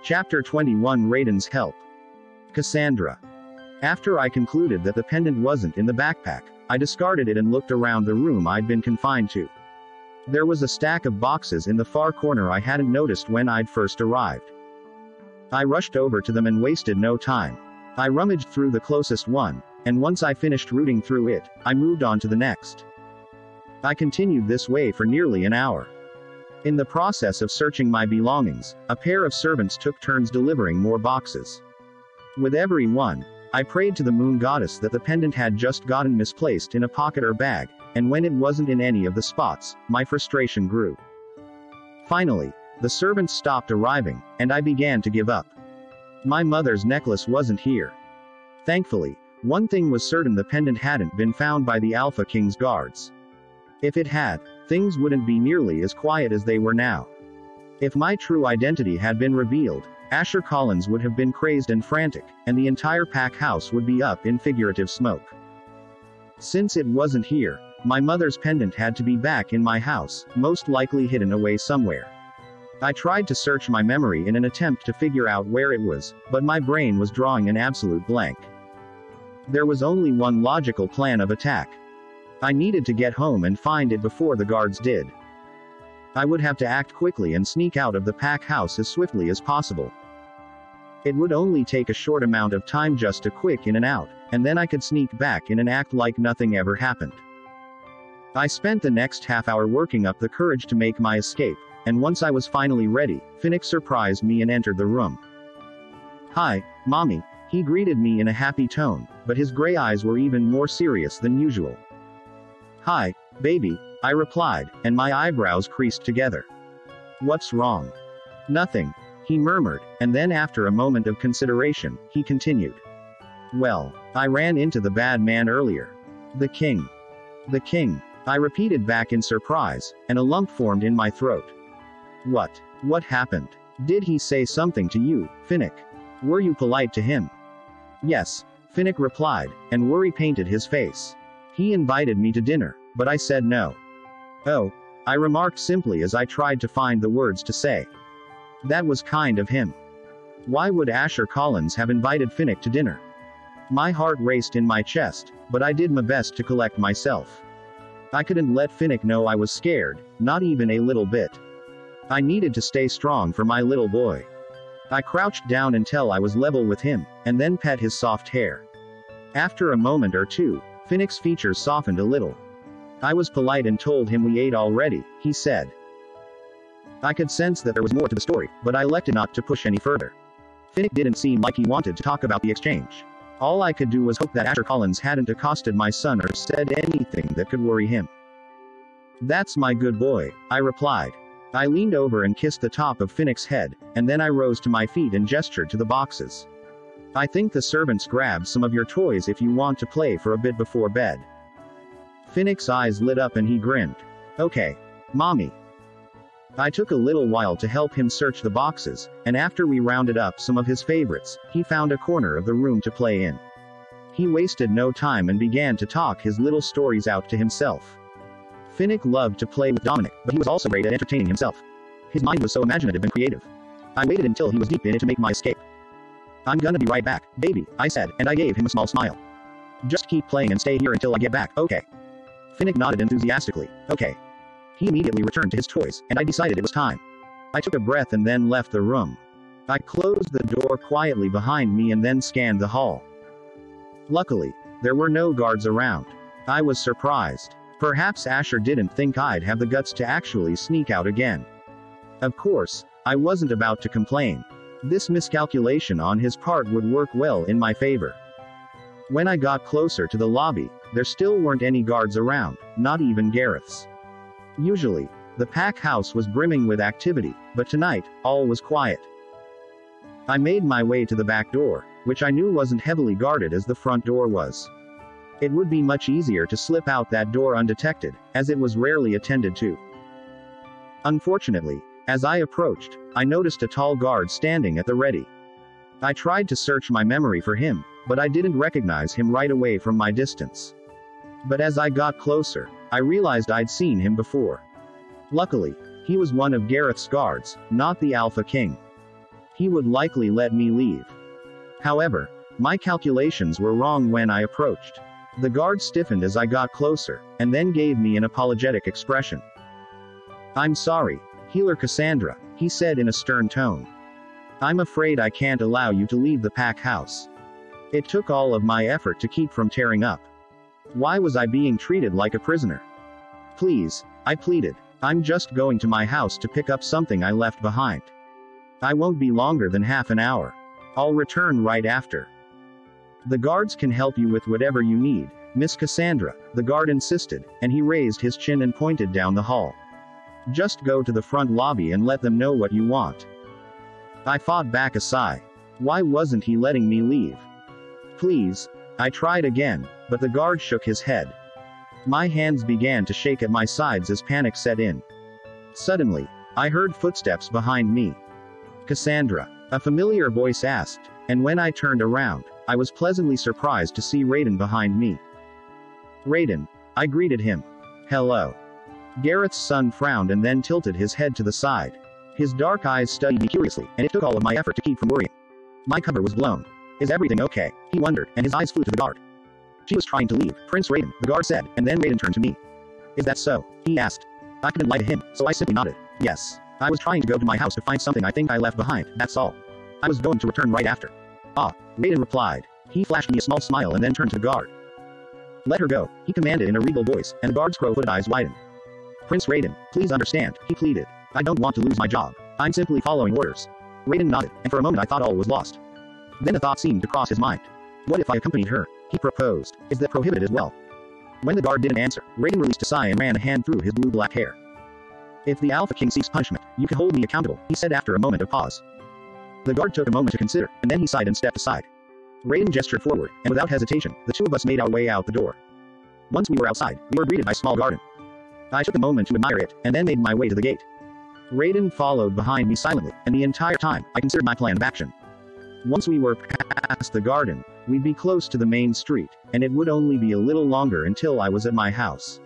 Chapter 21 Raiden's Help. Cassandra. After I concluded that the pendant wasn't in the backpack, I discarded it and looked around the room I'd been confined to. There was a stack of boxes in the far corner I hadn't noticed when I'd first arrived. I rushed over to them and wasted no time. I rummaged through the closest one, and once I finished rooting through it, I moved on to the next. I continued this way for nearly an hour. In the process of searching my belongings, a pair of servants took turns delivering more boxes. With every one, I prayed to the moon goddess that the pendant had just gotten misplaced in a pocket or bag, and when it wasn't in any of the spots, my frustration grew. Finally, the servants stopped arriving, and I began to give up. My mother's necklace wasn't here. Thankfully, one thing was certain: the pendant hadn't been found by the Alpha King's guards. If it had, things wouldn't be nearly as quiet as they were now. If my true identity had been revealed, Asher Collins would have been crazed and frantic, and the entire pack house would be up in figurative smoke. Since it wasn't here, my mother's pendant had to be back in my house, most likely hidden away somewhere. I tried to search my memory in an attempt to figure out where it was, but my brain was drawing an absolute blank. There was only one logical plan of attack. I needed to get home and find it before the guards did. I would have to act quickly and sneak out of the pack house as swiftly as possible. It would only take a short amount of time, just a quick in and out, and then I could sneak back in and act like nothing ever happened. I spent the next half hour working up the courage to make my escape, and once I was finally ready, Finnick surprised me and entered the room. "Hi, Mommy," he greeted me in a happy tone, but his gray eyes were even more serious than usual. "Hi, baby," I replied, and my eyebrows creased together. "What's wrong?" "Nothing," he murmured, and then after a moment of consideration, he continued. "Well, I ran into the bad man earlier. The king." "The king," I repeated back in surprise, and a lump formed in my throat. What happened? Did he say something to you, Finnick? Were you polite to him?" "Yes," Finnick replied, and worry painted his face. "He invited me to dinner, but I said no." "Oh," I remarked simply as I tried to find the words to say. "That was kind of him. Why would Asher Collins have invited Finnick to dinner?" My heart raced in my chest, but I did my best to collect myself. I couldn't let Finnick know I was scared, not even a little bit. I needed to stay strong for my little boy. I crouched down until I was level with him, and then pet his soft hair. After a moment or two, Finnick's features softened a little. "I was polite and told him we ate already," he said. I could sense that there was more to the story, but I elected not to push any further. Finnick didn't seem like he wanted to talk about the exchange. All I could do was hope that Asher Collins hadn't accosted my son or said anything that could worry him. "That's my good boy," I replied. I leaned over and kissed the top of Finnick's head, and then I rose to my feet and gestured to the boxes. "I think the servants grabbed some of your toys if you want to play for a bit before bed." Finnick's eyes lit up and he grinned. "Okay, Mommy." I took a little while to help him search the boxes, and after we rounded up some of his favorites, he found a corner of the room to play in. He wasted no time and began to talk his little stories out to himself. Finnick loved to play with Dominic, but he was also great at entertaining himself. His mind was so imaginative and creative. I waited until he was deep in it to make my escape. "I'm gonna be right back, baby," I said, and I gave him a small smile. "Just keep playing and stay here until I get back, okay?" Finnick nodded enthusiastically. "Okay." He immediately returned to his toys, and I decided it was time. I took a breath and then left the room. I closed the door quietly behind me and then scanned the hall. Luckily, there were no guards around. I was surprised. Perhaps Asher didn't think I'd have the guts to actually sneak out again. Of course, I wasn't about to complain. This miscalculation on his part would work well in my favor. When I got closer to the lobby, there still weren't any guards around, not even Gareth's. Usually, the pack house was brimming with activity, but tonight, all was quiet. I made my way to the back door, which I knew wasn't heavily guarded as the front door was. It would be much easier to slip out that door undetected, as it was rarely attended to. Unfortunately, as I approached, I noticed a tall guard standing at the ready. I tried to search my memory for him, but I didn't recognize him right away from my distance. But as I got closer, I realized I'd seen him before. Luckily, he was one of Gareth's guards, not the Alpha King. he would likely let me leave. However, my calculations were wrong when I approached. The guard stiffened as I got closer, and then gave me an apologetic expression. "I'm sorry, Healer Cassandra," he said in a stern tone. "I'm afraid I can't allow you to leave the pack house. It took all of my effort to keep from tearing up. Why was I being treated like a prisoner? Please," I pleaded. "I'm just going to my house to pick up something I left behind. I won't be longer than half an hour. I'll return right after." "The guards can help you with whatever you need, Miss Cassandra," the guard insisted, and he raised his chin and pointed down the hall. "Just go to the front lobby and let them know what you want." I fought back a sigh. Why wasn't he letting me leave? "Please." I tried again, but the guard shook his head. My hands began to shake at my sides as panic set in. Suddenly, I heard footsteps behind me. "Cassandra?" a familiar voice asked, and when I turned around, I was pleasantly surprised to see Raiden behind me. "Raiden," I greeted him. "Hello." Gareth's son frowned and then tilted his head to the side. His dark eyes studied me curiously, and it took all of my effort to keep from worrying. My cover was blown. "Is everything okay?" he wondered, and his eyes flew to the guard. "She was trying to leave, Prince Raiden," the guard said, and then Raiden turned to me. "Is that so?" he asked. I couldn't lie to him, so I simply nodded. "Yes. I was trying to go to my house to find something I think I left behind, that's all. I was going to return right after." "Ah," Raiden replied. He flashed me a small smile and then turned to the guard. "Let her go," he commanded in a regal voice, and the guard's crow-footed eyes widened. "Prince Raiden, please understand," he pleaded. "I don't want to lose my job. I'm simply following orders." Raiden nodded, and for a moment I thought all was lost. Then a thought seemed to cross his mind. What if I accompanied her? He proposed. Is that prohibited as well? When the guard didn't answer, Raiden released a sigh and ran a hand through his blue-black hair. "If the Alpha King seeks punishment, you can hold me accountable," he said after a moment of pause. The guard took a moment to consider, and then he sighed and stepped aside. Raiden gestured forward, and without hesitation, the two of us made our way out the door. Once we were outside, we were greeted by a small garden. I took a moment to admire it, and then made my way to the gate. Raiden followed behind me silently, and the entire time, I considered my plan of action. Once we were past the garden, we'd be close to the main street, and it would only be a little longer until I was at my house.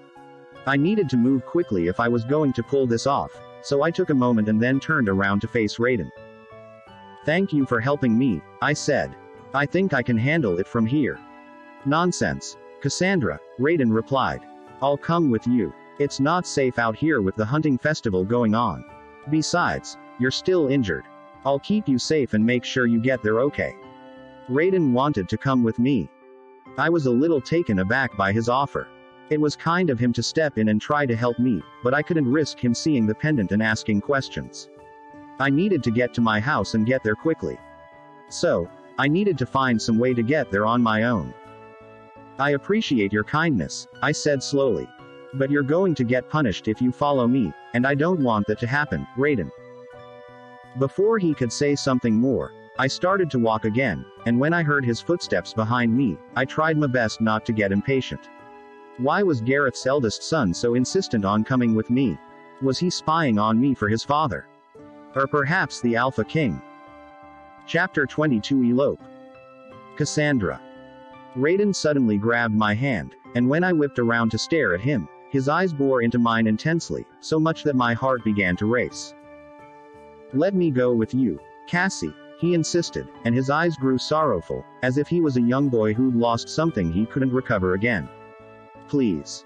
I needed to move quickly if I was going to pull this off, so I took a moment and then turned around to face Raiden. "Thank you for helping me," I said. "I think I can handle it from here." "Nonsense, Cassandra," Raiden replied. "I'll come with you. It's not safe out here with the hunting festival going on. Besides, you're still injured. I'll keep you safe and make sure you get there okay." Raiden wanted to come with me. I was a little taken aback by his offer. It was kind of him to step in and try to help me, but I couldn't risk him seeing the pendant and asking questions. I needed to get to my house and get there quickly. So, I needed to find some way to get there on my own. "I appreciate your kindness," I said slowly. "But you're going to get punished if you follow me, and I don't want that to happen, Raiden." Before he could say something more, I started to walk again, and when I heard his footsteps behind me, I tried my best not to get impatient. Why was Gareth's eldest son so insistent on coming with me? Was he spying on me for his father? Or perhaps the Alpha King? Chapter 22 Elope. Cassandra. Raiden suddenly grabbed my hand, and when I whipped around to stare at him, his eyes bore into mine intensely, so much that my heart began to race. "Let me go with you, Cassie," he insisted, and his eyes grew sorrowful, as if he was a young boy who'd lost something he couldn't recover again. "Please."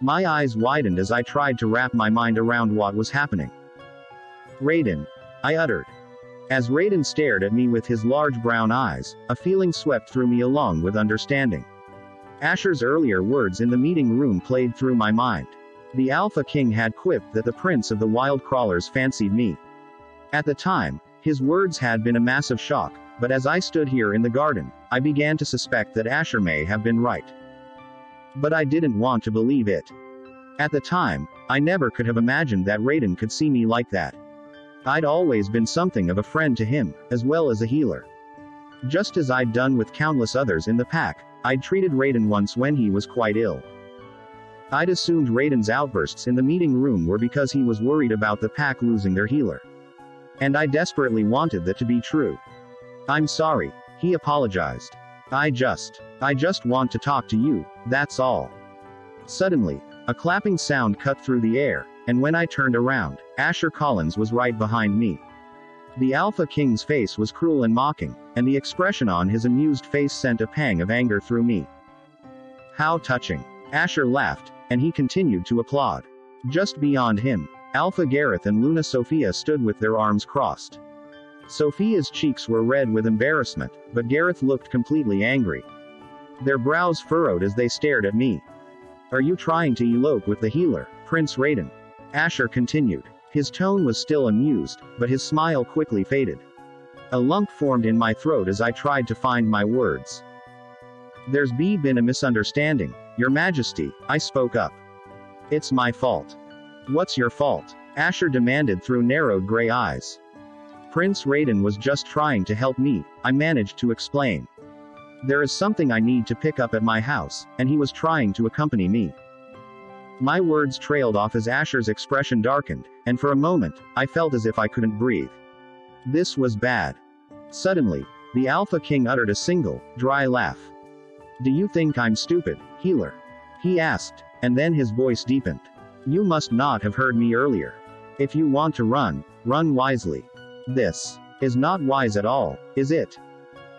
My eyes widened as I tried to wrap my mind around what was happening. "Raiden," I uttered. As Raiden stared at me with his large brown eyes, a feeling swept through me along with understanding. Asher's earlier words in the meeting room played through my mind. The Alpha King had quipped that the Prince of the Wild Crawlers fancied me. At the time, his words had been a massive shock, but as I stood here in the garden, I began to suspect that Asher may have been right. But I didn't want to believe it. At the time, I never could have imagined that Raiden could see me like that. I'd always been something of a friend to him, as well as a healer. Just as I'd done with countless others in the pack, I'd treated Raiden once when he was quite ill. I'd assumed Raiden's outbursts in the meeting room were because he was worried about the pack losing their healer. And I desperately wanted that to be true. "I'm sorry," he apologized. I just want to talk to you, that's all." Suddenly, a clapping sound cut through the air, and when I turned around, Asher Collins was right behind me. The Alpha King's face was cruel and mocking, and the expression on his amused face sent a pang of anger through me. How touching. Asher laughed, and he continued to applaud. Just beyond him, Alpha Gareth and Luna Sophia stood with their arms crossed. Sophia's cheeks were red with embarrassment, but Gareth looked completely angry. Their brows furrowed as they stared at me. Are you trying to elope with the healer, Prince Raiden? Asher continued. His tone was still amused, but his smile quickly faded. A lump formed in my throat as I tried to find my words. There's been a misunderstanding, Your Majesty, I spoke up. It's my fault. What's your fault? Asher demanded through narrowed gray eyes. Prince Raiden was just trying to help me, I managed to explain. There is something I need to pick up at my house, and he was trying to accompany me. My words trailed off as Asher's expression darkened, and for a moment, I felt as if I couldn't breathe. This was bad. Suddenly, the Alpha King uttered a single, dry laugh. Do you think I'm stupid, healer? He asked, and then his voice deepened. You must not have heard me earlier. If you want to run, run wisely. This is not wise at all, is it?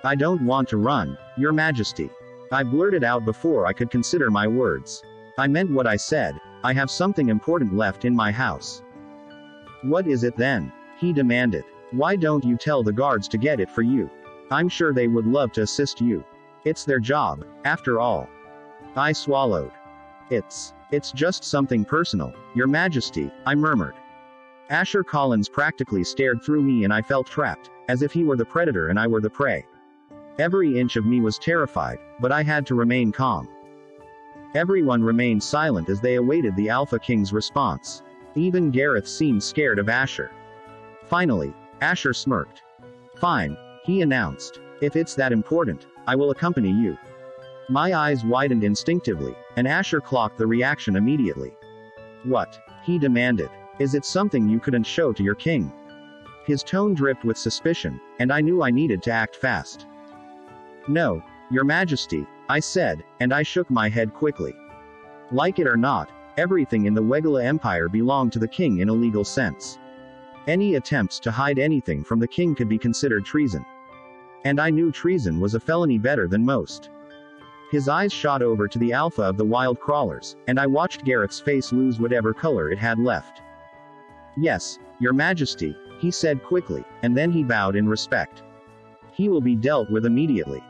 I don't want to run, Your Majesty. I blurted out before I could consider my words. I meant what I said, I have something important left in my house. What is it then? He demanded. Why don't you tell the guards to get it for you? I'm sure they would love to assist you. It's their job, after all. I swallowed. It's just something personal, Your Majesty, I murmured. Asher Collins practically stared through me and I felt trapped, as if he were the predator and I were the prey. Every inch of me was terrified, but I had to remain calm. Everyone remained silent as they awaited the Alpha King's response. Even Gareth seemed scared of Asher. Finally, Asher smirked. Fine, he announced. If it's that important, I will accompany you. My eyes widened instinctively, and Asher clocked the reaction immediately. What? He demanded. Is it something you couldn't show to your king? His tone dripped with suspicion, and I knew I needed to act fast. No, Your Majesty, I said, and I shook my head quickly. Like it or not, everything in the Wegala Empire belonged to the king in a legal sense. Any attempts to hide anything from the king could be considered treason. And I knew treason was a felony better than most. His eyes shot over to the Alpha of the wild crawlers, and I watched Gareth's face lose whatever color it had left. Yes, Your Majesty, he said quickly, and then he bowed in respect. He will be dealt with immediately.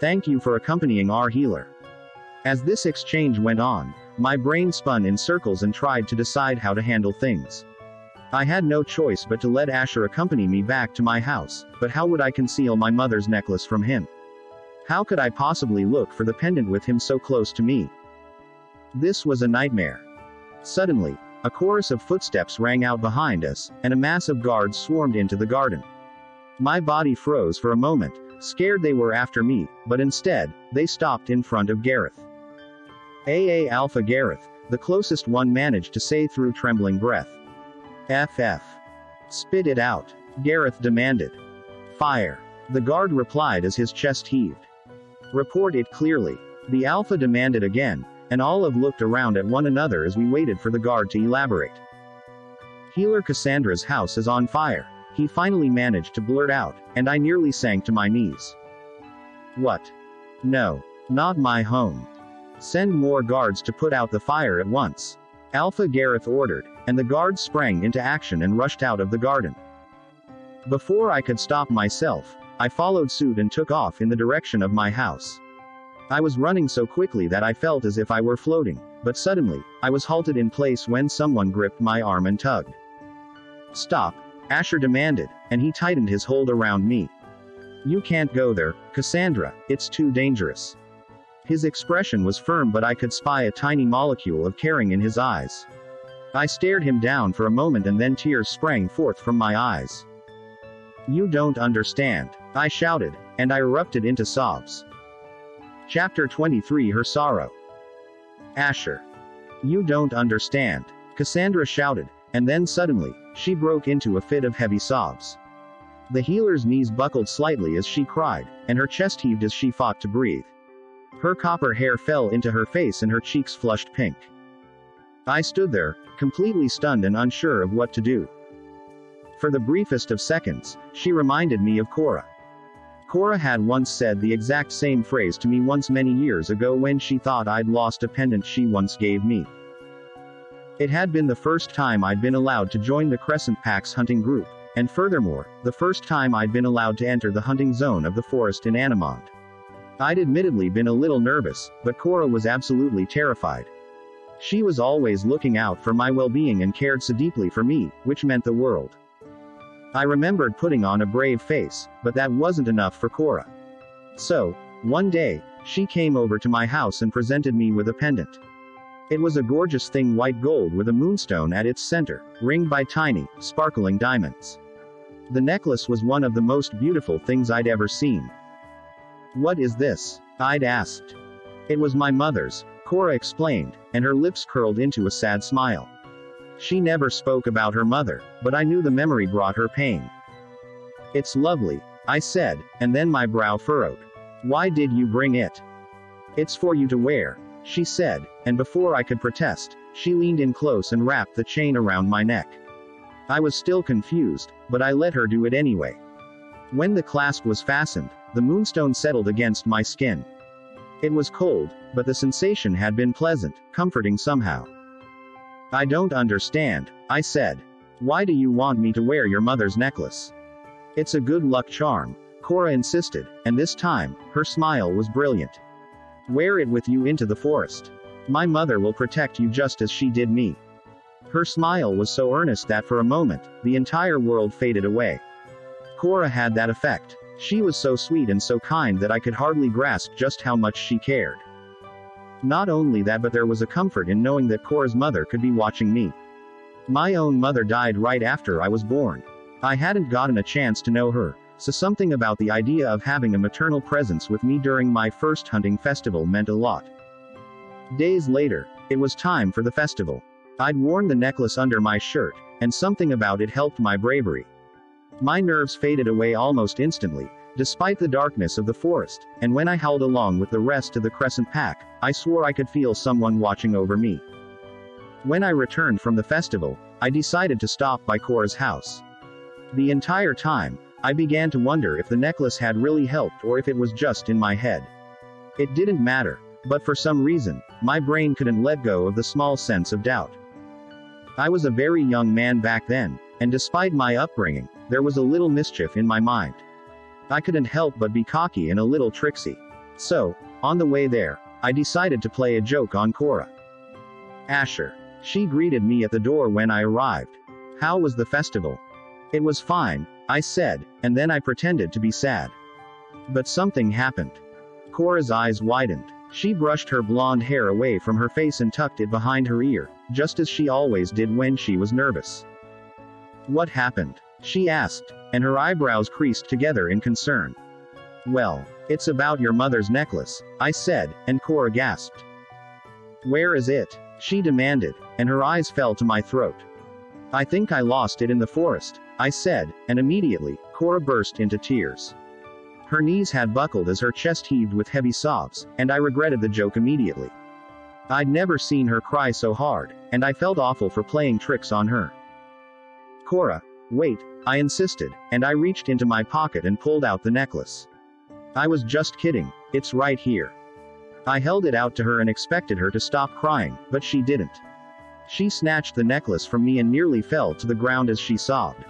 Thank you for accompanying our healer. As this exchange went on, my brain spun in circles and tried to decide how to handle things. I had no choice but to let Asher accompany me back to my house, but how would I conceal my mother's necklace from him? How could I possibly look for the pendant with him so close to me? This was a nightmare. Suddenly, a chorus of footsteps rang out behind us, and a mass of guards swarmed into the garden. My body froze for a moment, scared they were after me, but instead, they stopped in front of Gareth. Alpha Gareth, the closest one managed to say through trembling breath. FF. Spit it out, Gareth demanded. Fire. The guard replied as his chest heaved. Report it clearly. The Alpha demanded again, and all of looked around at one another as we waited for the guard to elaborate. Healer Cassandra's house is on fire, he finally managed to blurt out, and I nearly sank to my knees. What? No. Not my home. Send more guards to put out the fire at once. Alpha Gareth ordered, and the guards sprang into action and rushed out of the garden. Before I could stop myself, I followed suit and took off in the direction of my house. I was running so quickly that I felt as if I were floating, but suddenly, I was halted in place when someone gripped my arm and tugged. Stop, Asher demanded, and he tightened his hold around me. You can't go there, Cassandra, it's too dangerous. His expression was firm, but I could spy a tiny molecule of caring in his eyes. I stared him down for a moment and then tears sprang forth from my eyes. You don't understand, I shouted, and I erupted into sobs. Chapter 23 Her Sorrow. Asher. You don't understand, Cassandra shouted, and then suddenly, she broke into a fit of heavy sobs. The healer's knees buckled slightly as she cried, and her chest heaved as she fought to breathe. Her copper hair fell into her face and her cheeks flushed pink. I stood there, completely stunned and unsure of what to do. For the briefest of seconds, she reminded me of Cora. Cora had once said the exact same phrase to me once many years ago when she thought I'd lost a pendant she once gave me. It had been the first time I'd been allowed to join the Crescent Pack's hunting group, and furthermore, the first time I'd been allowed to enter the hunting zone of the forest in Anamond. I'd admittedly been a little nervous, but Cora was absolutely terrified. She was always looking out for my well-being and cared so deeply for me, which meant the world. I remembered putting on a brave face, but that wasn't enough for Cora. So, one day, she came over to my house and presented me with a pendant. It was a gorgeous thing, white gold with a moonstone at its center, ringed by tiny, sparkling diamonds. The necklace was one of the most beautiful things I'd ever seen. "What is this?" I'd asked. "It was my mother's," Cora explained, and her lips curled into a sad smile. She never spoke about her mother, but I knew the memory brought her pain. "It's lovely," I said, and then my brow furrowed. "Why did you bring it?" "It's for you to wear," she said, and before I could protest, she leaned in close and wrapped the chain around my neck. I was still confused, but I let her do it anyway. When the clasp was fastened, the moonstone settled against my skin. It was cold, but the sensation had been pleasant, comforting somehow. "I don't understand," I said. "Why do you want me to wear your mother's necklace?" "It's a good luck charm," Cora insisted, and this time, her smile was brilliant. "Wear it with you into the forest. My mother will protect you just as she did me." Her smile was so earnest that for a moment, the entire world faded away. Cora had that effect. She was so sweet and so kind that I could hardly grasp just how much she cared. Not only that, but there was a comfort in knowing that Cora's mother could be watching me. My own mother died right after I was born. I hadn't gotten a chance to know her, so something about the idea of having a maternal presence with me during my first hunting festival meant a lot. Days later, it was time for the festival. I'd worn the necklace under my shirt, and something about it helped my bravery. My nerves faded away almost instantly, despite the darkness of the forest, and when I howled along with the rest of the Crescent Pack, I swore I could feel someone watching over me. When I returned from the festival, I decided to stop by Cora's house. The entire time, I began to wonder if the necklace had really helped or if it was just in my head. It didn't matter, but for some reason, my brain couldn't let go of the small sense of doubt. I was a very young man back then, and despite my upbringing, there was a little mischief in my mind. I couldn't help but be cocky and a little tricksy. So, on the way there, I decided to play a joke on Cora. "Asher." She greeted me at the door when I arrived. "How was the festival?" "It was fine," I said, and then I pretended to be sad. But something happened. Cora's eyes widened. She brushed her blonde hair away from her face and tucked it behind her ear, just as she always did when she was nervous. "What happened?" she asked, and her eyebrows creased together in concern. "Well, it's about your mother's necklace," I said, and Cora gasped. "Where is it?" she demanded, and her eyes fell to my throat. "I think I lost it in the forest," I said, and immediately, Cora burst into tears. Her knees had buckled as her chest heaved with heavy sobs, and I regretted the joke immediately. I'd never seen her cry so hard, and I felt awful for playing tricks on her. "Cora, wait," I insisted, and I reached into my pocket and pulled out the necklace. "I was just kidding, it's right here." I held it out to her and expected her to stop crying, but she didn't. She snatched the necklace from me and nearly fell to the ground as she sobbed.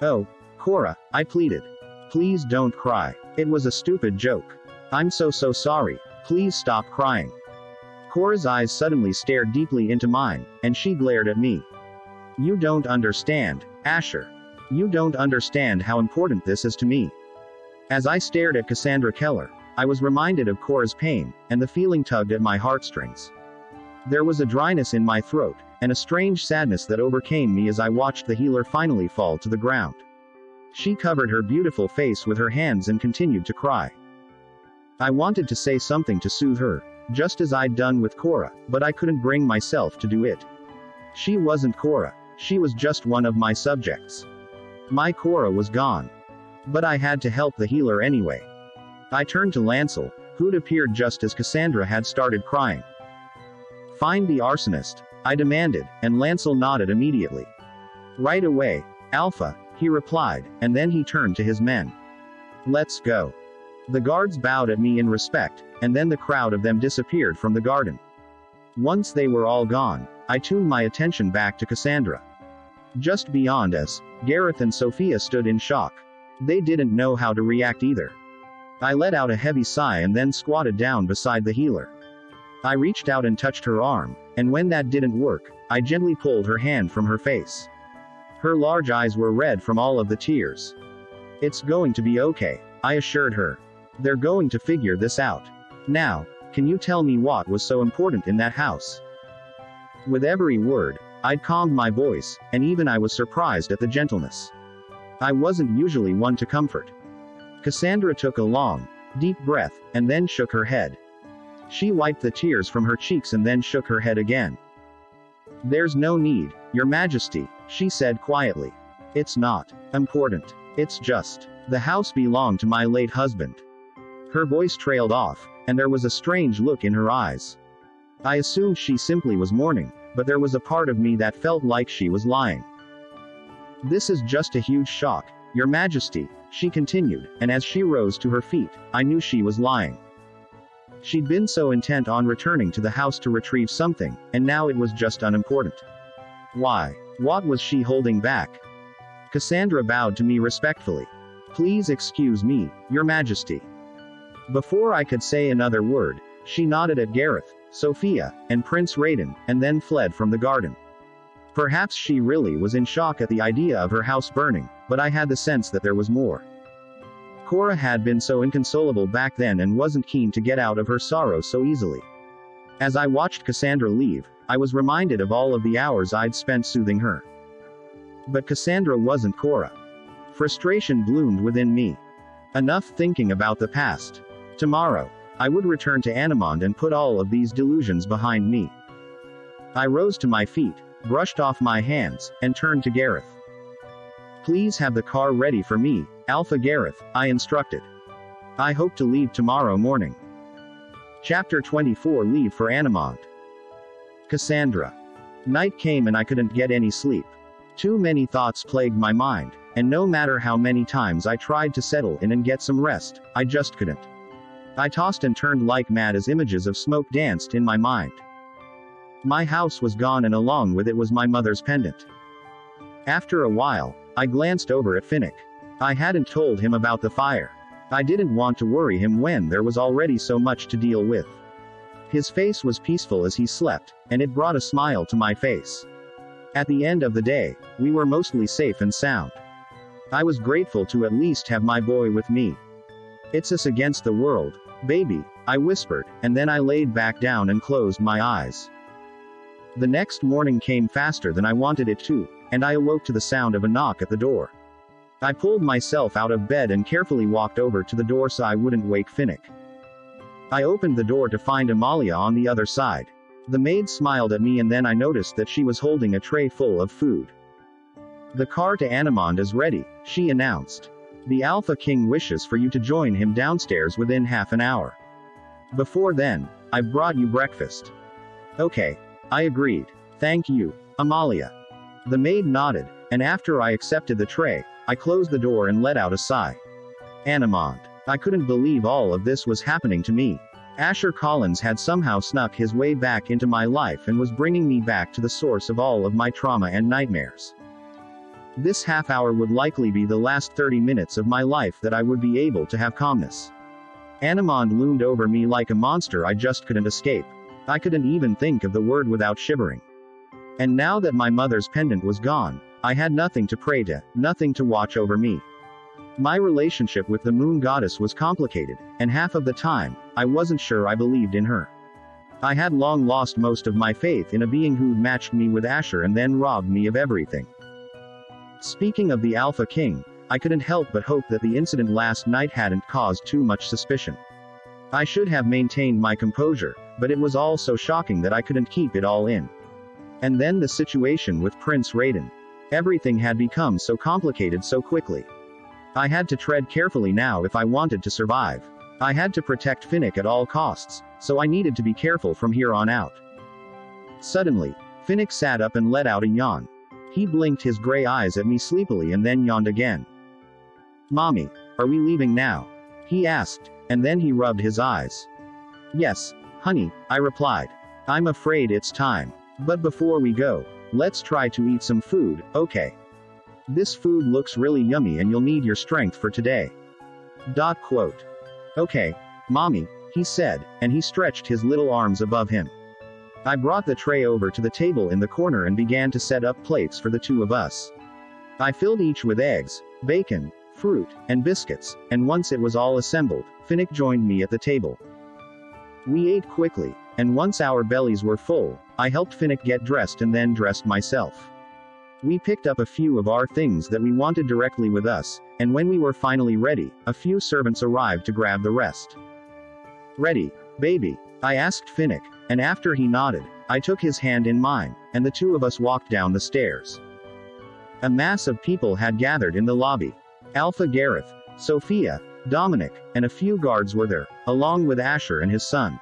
"Oh, Cora," I pleaded. "Please don't cry. It was a stupid joke. I'm so sorry. Please stop crying." Cora's eyes suddenly stared deeply into mine, and she glared at me. "You don't understand, Asher. You don't understand how important this is to me." As I stared at Cassandra Keller, I was reminded of Cora's pain, and the feeling tugged at my heartstrings. There was a dryness in my throat, and a strange sadness that overcame me as I watched the healer finally fall to the ground. She covered her beautiful face with her hands and continued to cry. I wanted to say something to soothe her, just as I'd done with Cora, but I couldn't bring myself to do it. She wasn't Cora. She was just one of my subjects. My Cora was gone. But I had to help the healer anyway. I turned to Lancel, who'd appeared just as Cassandra had started crying. "Find the arsonist," I demanded, and Lancel nodded immediately. Right away, Alpha, he replied, and then he turned to his men. Let's go. The guards bowed at me in respect, and then the crowd of them disappeared from the garden. Once they were all gone, I tuned my attention back to Cassandra. Just beyond us, Gareth and Sophia stood in shock. They didn't know how to react either. I let out a heavy sigh and then squatted down beside the healer. I reached out and touched her arm, and when that didn't work, I gently pulled her hand from her face. Her large eyes were red from all of the tears. It's going to be okay, I assured her. They're going to figure this out. Now, can you tell me what was so important in that house? With every word, I'd calmed my voice, and even I was surprised at the gentleness. I wasn't usually one to comfort. Cassandra took a long, deep breath, and then shook her head. She wiped the tears from her cheeks and then shook her head again. There's no need, Your Majesty, she said quietly. It's not important. It's just, the house belonged to my late husband. Her voice trailed off, and there was a strange look in her eyes. I assumed she simply was mourning, but there was a part of me that felt like she was lying. This is just a huge shock, Your Majesty, she continued, and as she rose to her feet, I knew she was lying. She'd been so intent on returning to the house to retrieve something, and now it was just unimportant. Why? What was she holding back? Cassandra bowed to me respectfully. Please excuse me, Your Majesty. Before I could say another word, she nodded at Gareth, Sophia, and Prince Raiden, and then fled from the garden. Perhaps she really was in shock at the idea of her house burning, but I had the sense that there was more. Cora had been so inconsolable back then and wasn't keen to get out of her sorrow so easily. As I watched Cassandra leave, I was reminded of all of the hours I'd spent soothing her. But Cassandra wasn't Cora. Frustration bloomed within me. Enough thinking about the past. Tomorrow, I would return to Anamond and put all of these delusions behind me. I rose to my feet, brushed off my hands, and turned to Gareth. Please have the car ready for me, Alpha Gareth, I instructed. I hope to leave tomorrow morning. Chapter 24 Leave for Anamond. Cassandra. Night came and I couldn't get any sleep. Too many thoughts plagued my mind, and no matter how many times I tried to settle in and get some rest, I just couldn't. I tossed and turned like mad as images of smoke danced in my mind. My house was gone and along with it was my mother's pendant. After a while, I glanced over at Finnick. I hadn't told him about the fire. I didn't want to worry him when there was already so much to deal with. His face was peaceful as he slept, and it brought a smile to my face. At the end of the day, we were mostly safe and sound. I was grateful to at least have my boy with me. It's us against the world, baby, I whispered, and then I laid back down and closed my eyes. The next morning came faster than I wanted it to, and I awoke to the sound of a knock at the door. I pulled myself out of bed and carefully walked over to the door so I wouldn't wake Finnick. I opened the door to find Amalia on the other side. The maid smiled at me and then I noticed that she was holding a tray full of food. The car to Anamond is ready, she announced. The Alpha King wishes for you to join him downstairs within half an hour. Before then, I've brought you breakfast. Okay, I agreed. Thank you, Amalia. The maid nodded, and after I accepted the tray, I closed the door and let out a sigh. Anamond. I couldn't believe all of this was happening to me. Asher Collins had somehow snuck his way back into my life and was bringing me back to the source of all of my trauma and nightmares. This half hour would likely be the last 30 minutes of my life that I would be able to have calmness. Anamond loomed over me like a monster I just couldn't escape. I couldn't even think of the word without shivering. And now that my mother's pendant was gone, I had nothing to pray to, nothing to watch over me. My relationship with the moon goddess was complicated, and half of the time, I wasn't sure I believed in her. I had long lost most of my faith in a being who'd matched me with Asher and then robbed me of everything. Speaking of the Alpha King, I couldn't help but hope that the incident last night hadn't caused too much suspicion. I should have maintained my composure, but it was all so shocking that I couldn't keep it all in. And then the situation with Prince Raiden. Everything had become so complicated so quickly. I had to tread carefully now if I wanted to survive. I had to protect Finnick at all costs, so I needed to be careful from here on out. Suddenly, Finnick sat up and let out a yawn. He blinked his gray eyes at me sleepily and then yawned again. Mommy, are we leaving now? He asked, and then he rubbed his eyes. Yes, honey, I replied. I'm afraid it's time. But before we go, let's try to eat some food, okay? This food looks really yummy and you'll need your strength for today. Quote. Okay, Mommy, he said, and he stretched his little arms above him. I brought the tray over to the table in the corner and began to set up plates for the two of us. I filled each with eggs, bacon, fruit, and biscuits, and once it was all assembled, Finnick joined me at the table. We ate quickly, and once our bellies were full, I helped Finnick get dressed and then dressed myself. We picked up a few of our things that we wanted directly with us, and when we were finally ready, a few servants arrived to grab the rest. Ready, baby? I asked Finnick, and after he nodded, I took his hand in mine, and the two of us walked down the stairs. A mass of people had gathered in the lobby. Alpha Gareth, Sophia, Dominic, and a few guards were there, along with Asher and his son.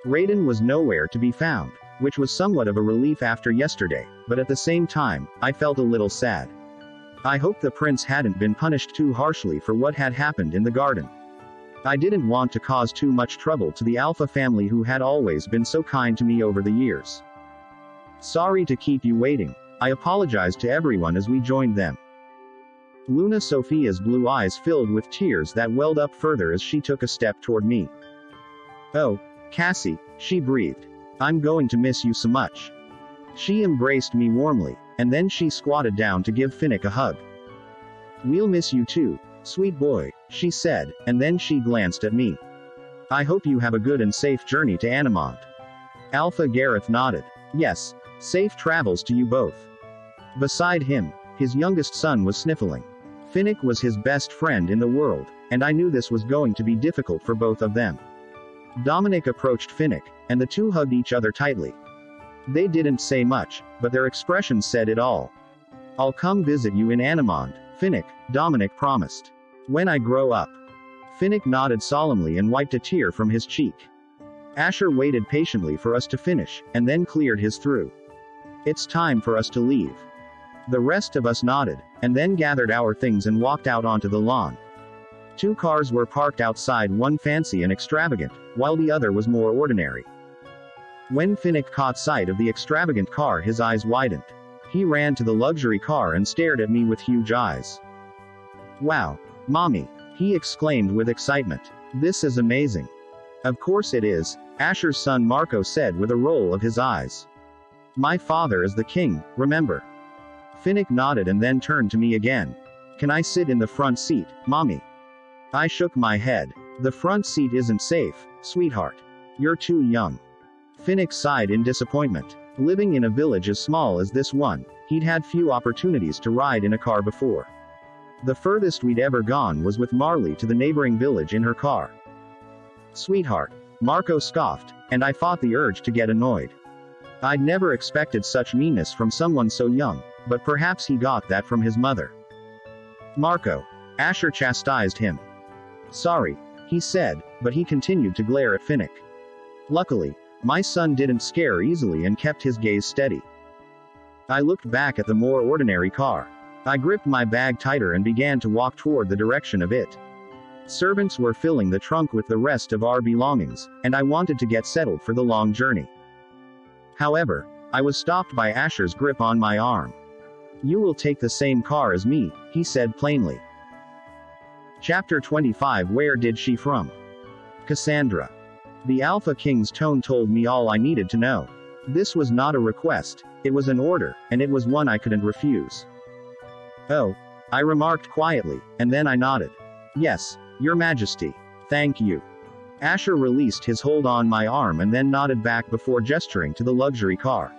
Raiden was nowhere to be found, which was somewhat of a relief after yesterday, but at the same time, I felt a little sad. I hoped the prince hadn't been punished too harshly for what had happened in the garden. I didn't want to cause too much trouble to the Alpha family who had always been so kind to me over the years. Sorry to keep you waiting, I apologized to everyone as we joined them. Luna Sophia's blue eyes filled with tears that welled up further as she took a step toward me. Oh, Cassie, she breathed. I'm going to miss you so much. She embraced me warmly, and then she squatted down to give Finnick a hug. We'll miss you too, sweet boy, she said, and then she glanced at me. I hope you have a good and safe journey to Animond. Alpha Gareth nodded. Yes, safe travels to you both. Beside him, his youngest son was sniffling. Finnick was his best friend in the world, and I knew this was going to be difficult for both of them. Dominic approached Finnick, and the two hugged each other tightly. They didn't say much, but their expressions said it all. I'll come visit you in Animond, Finnick, Dominic promised. When I grow up. Finnick nodded solemnly and wiped a tear from his cheek. Asher waited patiently for us to finish, and then cleared his throat. It's time for us to leave. The rest of us nodded, and then gathered our things and walked out onto the lawn. Two cars were parked outside, one fancy and extravagant, while the other was more ordinary. When Finnick caught sight of the extravagant car, his eyes widened. He ran to the luxury car and stared at me with huge eyes. Wow, Mommy, he exclaimed with excitement. This is amazing. Of course it is, Asher's son Marco said with a roll of his eyes. My father is the king, remember? Finnick nodded and then turned to me again. Can I sit in the front seat, Mommy? I shook my head. The front seat isn't safe, sweetheart. You're too young. Finnick sighed in disappointment. Living in a village as small as this one, he'd had few opportunities to ride in a car before. The furthest we'd ever gone was with Marley to the neighboring village in her car. Sweetheart, Marco scoffed, and I fought the urge to get annoyed. I'd never expected such meanness from someone so young, but perhaps he got that from his mother. Marco, Asher chastised him. Sorry, he said, but he continued to glare at Finnick. Luckily, my son didn't scare easily and kept his gaze steady. I looked back at the more ordinary car. I gripped my bag tighter and began to walk toward the direction of it. Servants were filling the trunk with the rest of our belongings, and I wanted to get settled for the long journey. However, I was stopped by Asher's grip on my arm. You will take the same car as me, he said plainly. Chapter 25. Where did she from? Cassandra. The Alpha King's tone told me all I needed to know. This was not a request, it was an order, and it was one I couldn't refuse. Oh, I remarked quietly, and then I nodded. Yes, Your Majesty. Thank you. Asher released his hold on my arm and then nodded back before gesturing to the luxury car.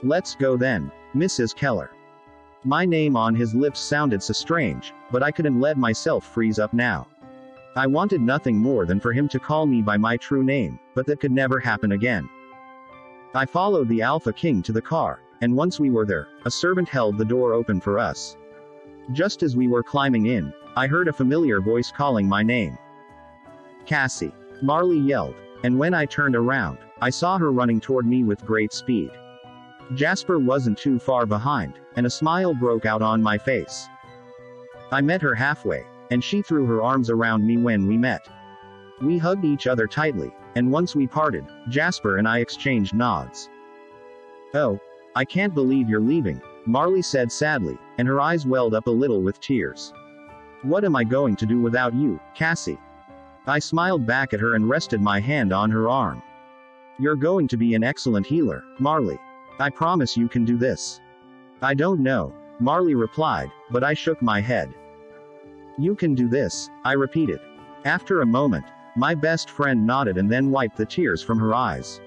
Let's go then, Mrs. Keller. My name on his lips sounded so strange, but I couldn't let myself freeze up now. I wanted nothing more than for him to call me by my true name, but that could never happen again. I followed the Alpha King to the car, and once we were there, a servant held the door open for us. Just as we were climbing in, I heard a familiar voice calling my name. Cassie. Marley yelled, and when I turned around, I saw her running toward me with great speed. Jasper wasn't too far behind, and a smile broke out on my face. I met her halfway, and she threw her arms around me when we met. We hugged each other tightly, and once we parted, Jasper and I exchanged nods. "Oh, I can't believe you're leaving," Marley said sadly, and her eyes welled up a little with tears. "What am I going to do without you, Cassie?" I smiled back at her and rested my hand on her arm. "You're going to be an excellent healer, Marley. I promise you can do this." "I don't know," Marley replied, but I shook my head. "You can do this," I repeated. After a moment, my best friend nodded and then wiped the tears from her eyes.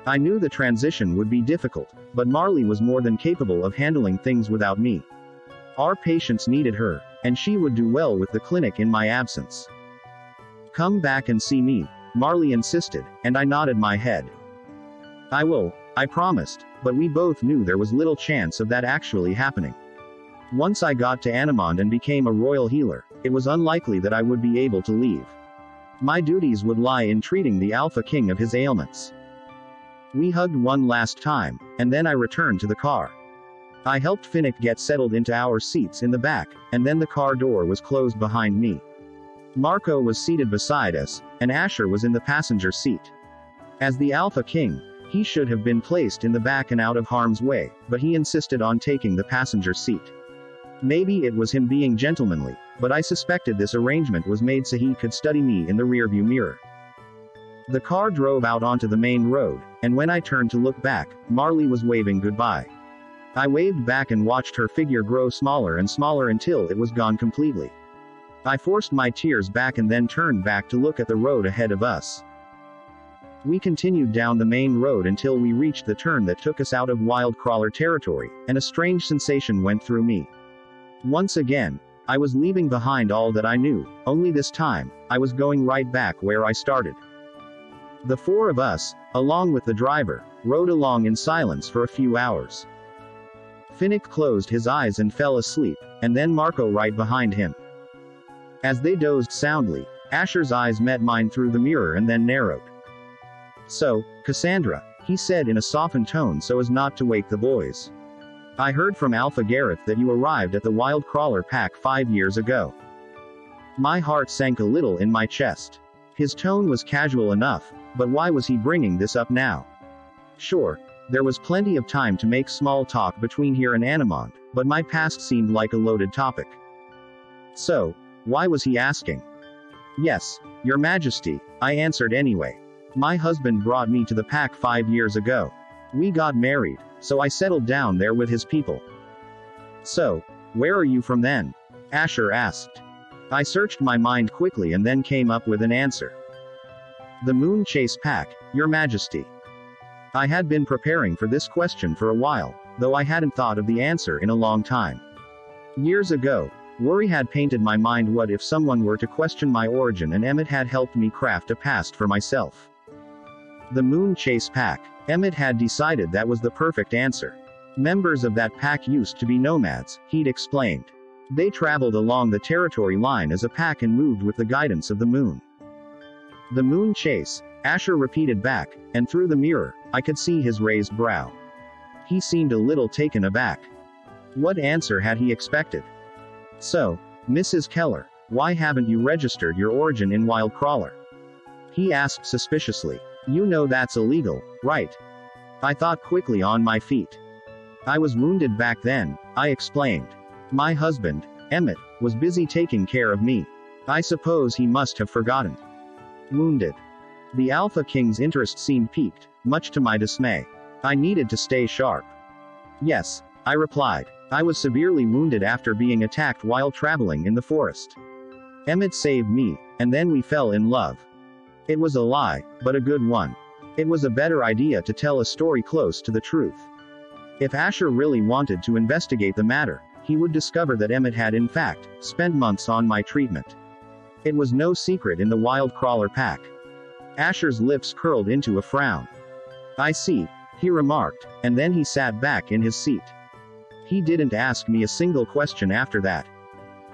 I knew the transition would be difficult, but Marley was more than capable of handling things without me. Our patients needed her, and she would do well with the clinic in my absence. "Come back and see me," Marley insisted, and I nodded my head. "I will," I promised, but we both knew there was little chance of that actually happening. Once I got to Anamond and became a royal healer, it was unlikely that I would be able to leave. My duties would lie in treating the Alpha King of his ailments. We hugged one last time, and then I returned to the car. I helped Finnick get settled into our seats in the back, and then the car door was closed behind me. Marco was seated beside us, and Asher was in the passenger seat. As the Alpha King, he should have been placed in the back and out of harm's way, but he insisted on taking the passenger seat. Maybe it was him being gentlemanly, but I suspected this arrangement was made so he could study me in the rearview mirror. The car drove out onto the main road, and when I turned to look back, Marley was waving goodbye. I waved back and watched her figure grow smaller and smaller until it was gone completely. I forced my tears back and then turned back to look at the road ahead of us. We continued down the main road until we reached the turn that took us out of wild crawler territory, and a strange sensation went through me. Once again, I was leaving behind all that I knew, only this time, I was going right back where I started. The four of us, along with the driver, rode along in silence for a few hours. Finnick closed his eyes and fell asleep, and then Marco right behind him. As they dozed soundly, Asher's eyes met mine through the mirror and then narrowed. "So, Cassandra," he said in a softened tone so as not to wake the boys. "I heard from Alpha Gareth that you arrived at the Wild Crawler Pack 5 years ago." My heart sank a little in my chest. His tone was casual enough, but why was he bringing this up now? Sure, there was plenty of time to make small talk between here and Anamond, but my past seemed like a loaded topic. So, why was he asking? "Yes, Your Majesty," I answered anyway. "My husband brought me to the pack 5 years ago. We got married, so I settled down there with his people." "So, where are you from then?" Asher asked. I searched my mind quickly and then came up with an answer. "The Moon Chase Pack, Your Majesty." I had been preparing for this question for a while, though I hadn't thought of the answer in a long time. Years ago, worry had painted my mind. What if someone were to question my origin, and Emmett had helped me craft a past for myself? The Moon Chase Pack. Emmett had decided that was the perfect answer. Members of that pack used to be nomads, he'd explained. They traveled along the territory line as a pack and moved with the guidance of the moon. "The Moon Chase," Asher repeated back, and through the mirror, I could see his raised brow. He seemed a little taken aback. What answer had he expected? "So, Mrs. Keller, why haven't you registered your origin in Wild Crawler?" he asked suspiciously. "You know that's illegal, right?" I thought quickly on my feet. "I was wounded back then," I explained. "My husband, Emmett, was busy taking care of me. I suppose he must have forgotten." Wounded. The Alpha King's interest seemed piqued, much to my dismay. I needed to stay sharp. "Yes," I replied. "I was severely wounded after being attacked while traveling in the forest. Emmett saved me, and then we fell in love." It was a lie, but a good one. It was a better idea to tell a story close to the truth. If Asher really wanted to investigate the matter, he would discover that Emmett had in fact spent months on my treatment. It was no secret in the Wild Crawler Pack. Asher's lips curled into a frown. "I see," he remarked, and then he sat back in his seat. He didn't ask me a single question after that.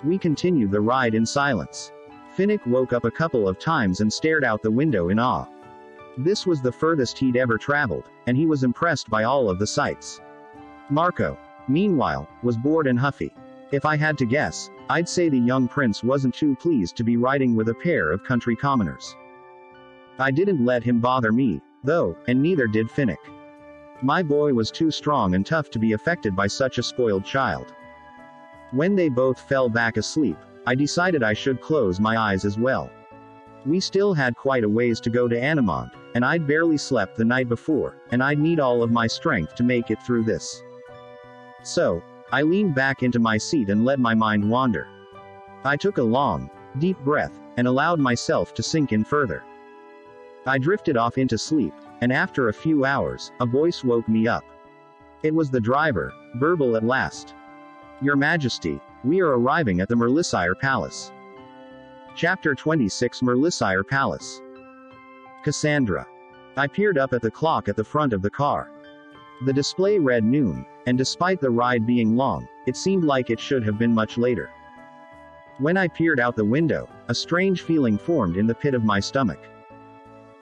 We continued the ride in silence. Finnick woke up a couple of times and stared out the window in awe. This was the furthest he'd ever traveled, and he was impressed by all of the sights. Marco, meanwhile, was bored and huffy. If I had to guess, I'd say the young prince wasn't too pleased to be riding with a pair of country commoners. I didn't let him bother me, though, and neither did Finnick. My boy was too strong and tough to be affected by such a spoiled child. When they both fell back asleep, I decided I should close my eyes as well. We still had quite a ways to go to Anamond, and I'd barely slept the night before, and I'd need all of my strength to make it through this. So, I leaned back into my seat and let my mind wander. I took a long, deep breath, and allowed myself to sink in further. I drifted off into sleep, and after a few hours, a voice woke me up. It was the driver, verbal at last. Your Majesty, we are arriving at the Merlysire Palace. Chapter 26 Merlysire Palace. Cassandra. I peered up at the clock at the front of the car. The display read noon, and despite the ride being long, it seemed like it should have been much later. When I peered out the window, a strange feeling formed in the pit of my stomach.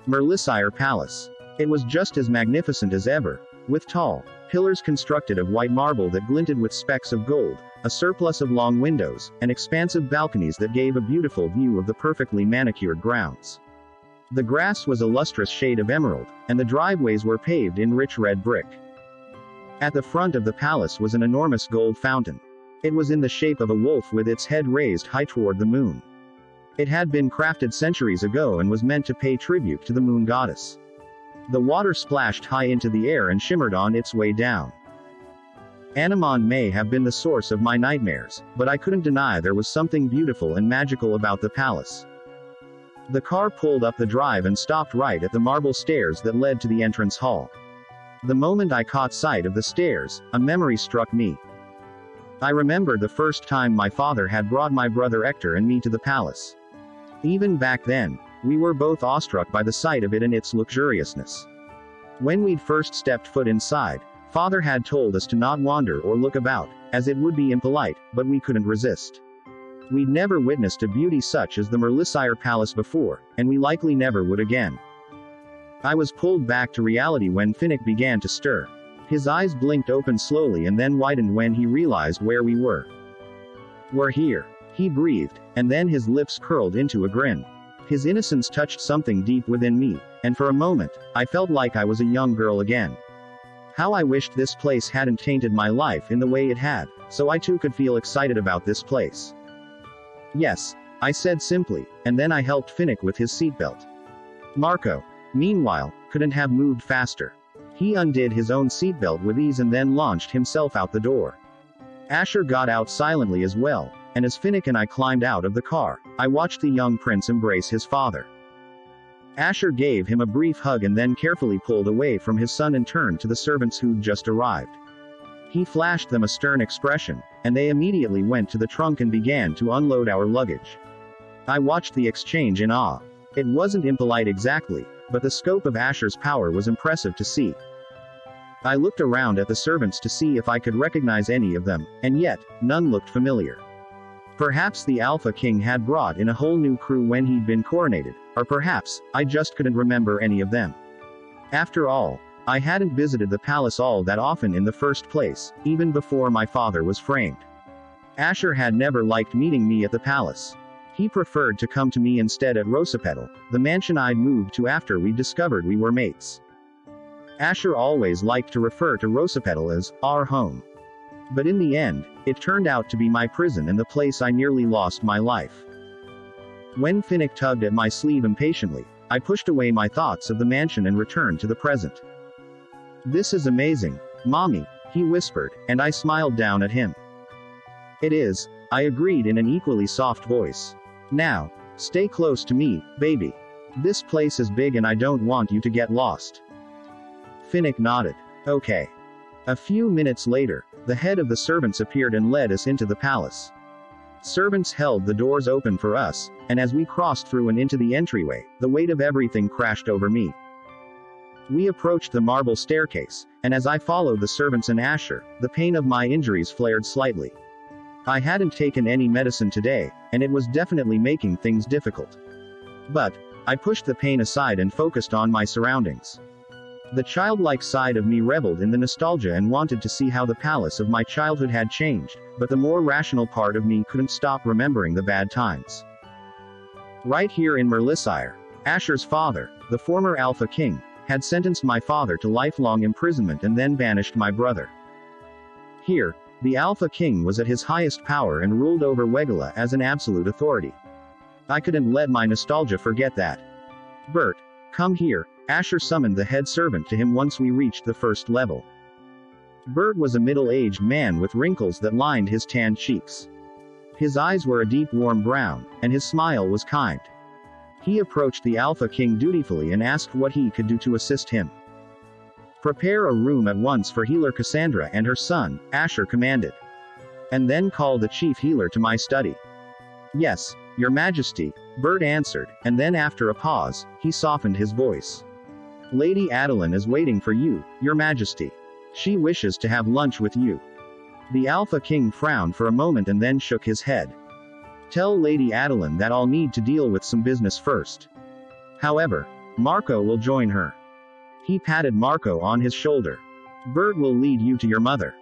Merlysire Palace. It was just as magnificent as ever, with tall pillars constructed of white marble that glinted with specks of gold, a surplus of long windows, and expansive balconies that gave a beautiful view of the perfectly manicured grounds. The grass was a lustrous shade of emerald, and the driveways were paved in rich red brick. At the front of the palace was an enormous gold fountain. It was in the shape of a wolf with its head raised high toward the moon. It had been crafted centuries ago and was meant to pay tribute to the moon goddess. The water splashed high into the air and shimmered on its way down. Anamond may have been the source of my nightmares, but I couldn't deny there was something beautiful and magical about the palace. The car pulled up the drive and stopped right at the marble stairs that led to the entrance hall. The moment I caught sight of the stairs, a memory struck me. I remembered the first time my father had brought my brother Hector and me to the palace. Even back then, we were both awestruck by the sight of it and its luxuriousness. When we'd first stepped foot inside, Father had told us to not wander or look about, as it would be impolite, but we couldn't resist. We'd never witnessed a beauty such as the Merlysire Palace before, and we likely never would again. I was pulled back to reality when Finnick began to stir. His eyes blinked open slowly and then widened when he realized where we were. We're here, he breathed, and then his lips curled into a grin. His innocence touched something deep within me, and for a moment, I felt like I was a young girl again. How I wished this place hadn't tainted my life in the way it had, so I too could feel excited about this place. Yes, I said simply, and then I helped Finnick with his seatbelt. Marco, meanwhile, couldn't have moved faster. He undid his own seatbelt with ease and then launched himself out the door. Asher got out silently as well, and as Finnick and I climbed out of the car, I watched the young prince embrace his father. Asher gave him a brief hug and then carefully pulled away from his son and turned to the servants who'd just arrived. He flashed them a stern expression, and they immediately went to the trunk and began to unload our luggage. I watched the exchange in awe. It wasn't impolite exactly, but the scope of Asher's power was impressive to see. I looked around at the servants to see if I could recognize any of them, and yet, none looked familiar. Perhaps the Alpha King had brought in a whole new crew when he'd been coronated, or perhaps, I just couldn't remember any of them. After all, I hadn't visited the palace all that often in the first place, even before my father was framed. Asher had never liked meeting me at the palace. He preferred to come to me instead at Rosapetal, the mansion I'd moved to after we discovered we were mates. Asher always liked to refer to Rosapetal as our home. But in the end, it turned out to be my prison and the place I nearly lost my life. When Finnick tugged at my sleeve impatiently, I pushed away my thoughts of the mansion and returned to the present. This is amazing, Mommy, he whispered, and I smiled down at him. It is, I agreed in an equally soft voice. Now, stay close to me, baby. This place is big and I don't want you to get lost. Finnick nodded. Okay. A few minutes later, the head of the servants appeared and led us into the palace. Servants held the doors open for us, and as we crossed through and into the entryway, the weight of everything crashed over me. We approached the marble staircase, and as I followed the servants and Asher, the pain of my injuries flared slightly. I hadn't taken any medicine today, and it was definitely making things difficult. But I pushed the pain aside and focused on my surroundings. The childlike side of me reveled in the nostalgia and wanted to see how the palace of my childhood had changed, but the more rational part of me couldn't stop remembering the bad times. Right here in Merlysire, Asher's father, the former Alpha King, had sentenced my father to lifelong imprisonment and then banished my brother. Here, the Alpha King was at his highest power and ruled over Wegala as an absolute authority. I couldn't let my nostalgia forget that. "Bert, come here," Asher summoned the head servant to him once we reached the first level. Bert was a middle-aged man with wrinkles that lined his tanned cheeks. His eyes were a deep warm brown, and his smile was kind. He approached the Alpha King dutifully and asked what he could do to assist him. "Prepare a room at once for healer Cassandra and her son," Asher commanded. "And then call the chief healer to my study." "Yes, Your Majesty," Bert answered, and then after a pause, he softened his voice. "Lady Adeline is waiting for you, Your Majesty. She wishes to have lunch with you." The Alpha King frowned for a moment and then shook his head. "Tell Lady Adeline that I'll need to deal with some business first. However, Marco will join her." He patted Marco on his shoulder. "Bert will lead you to your mother."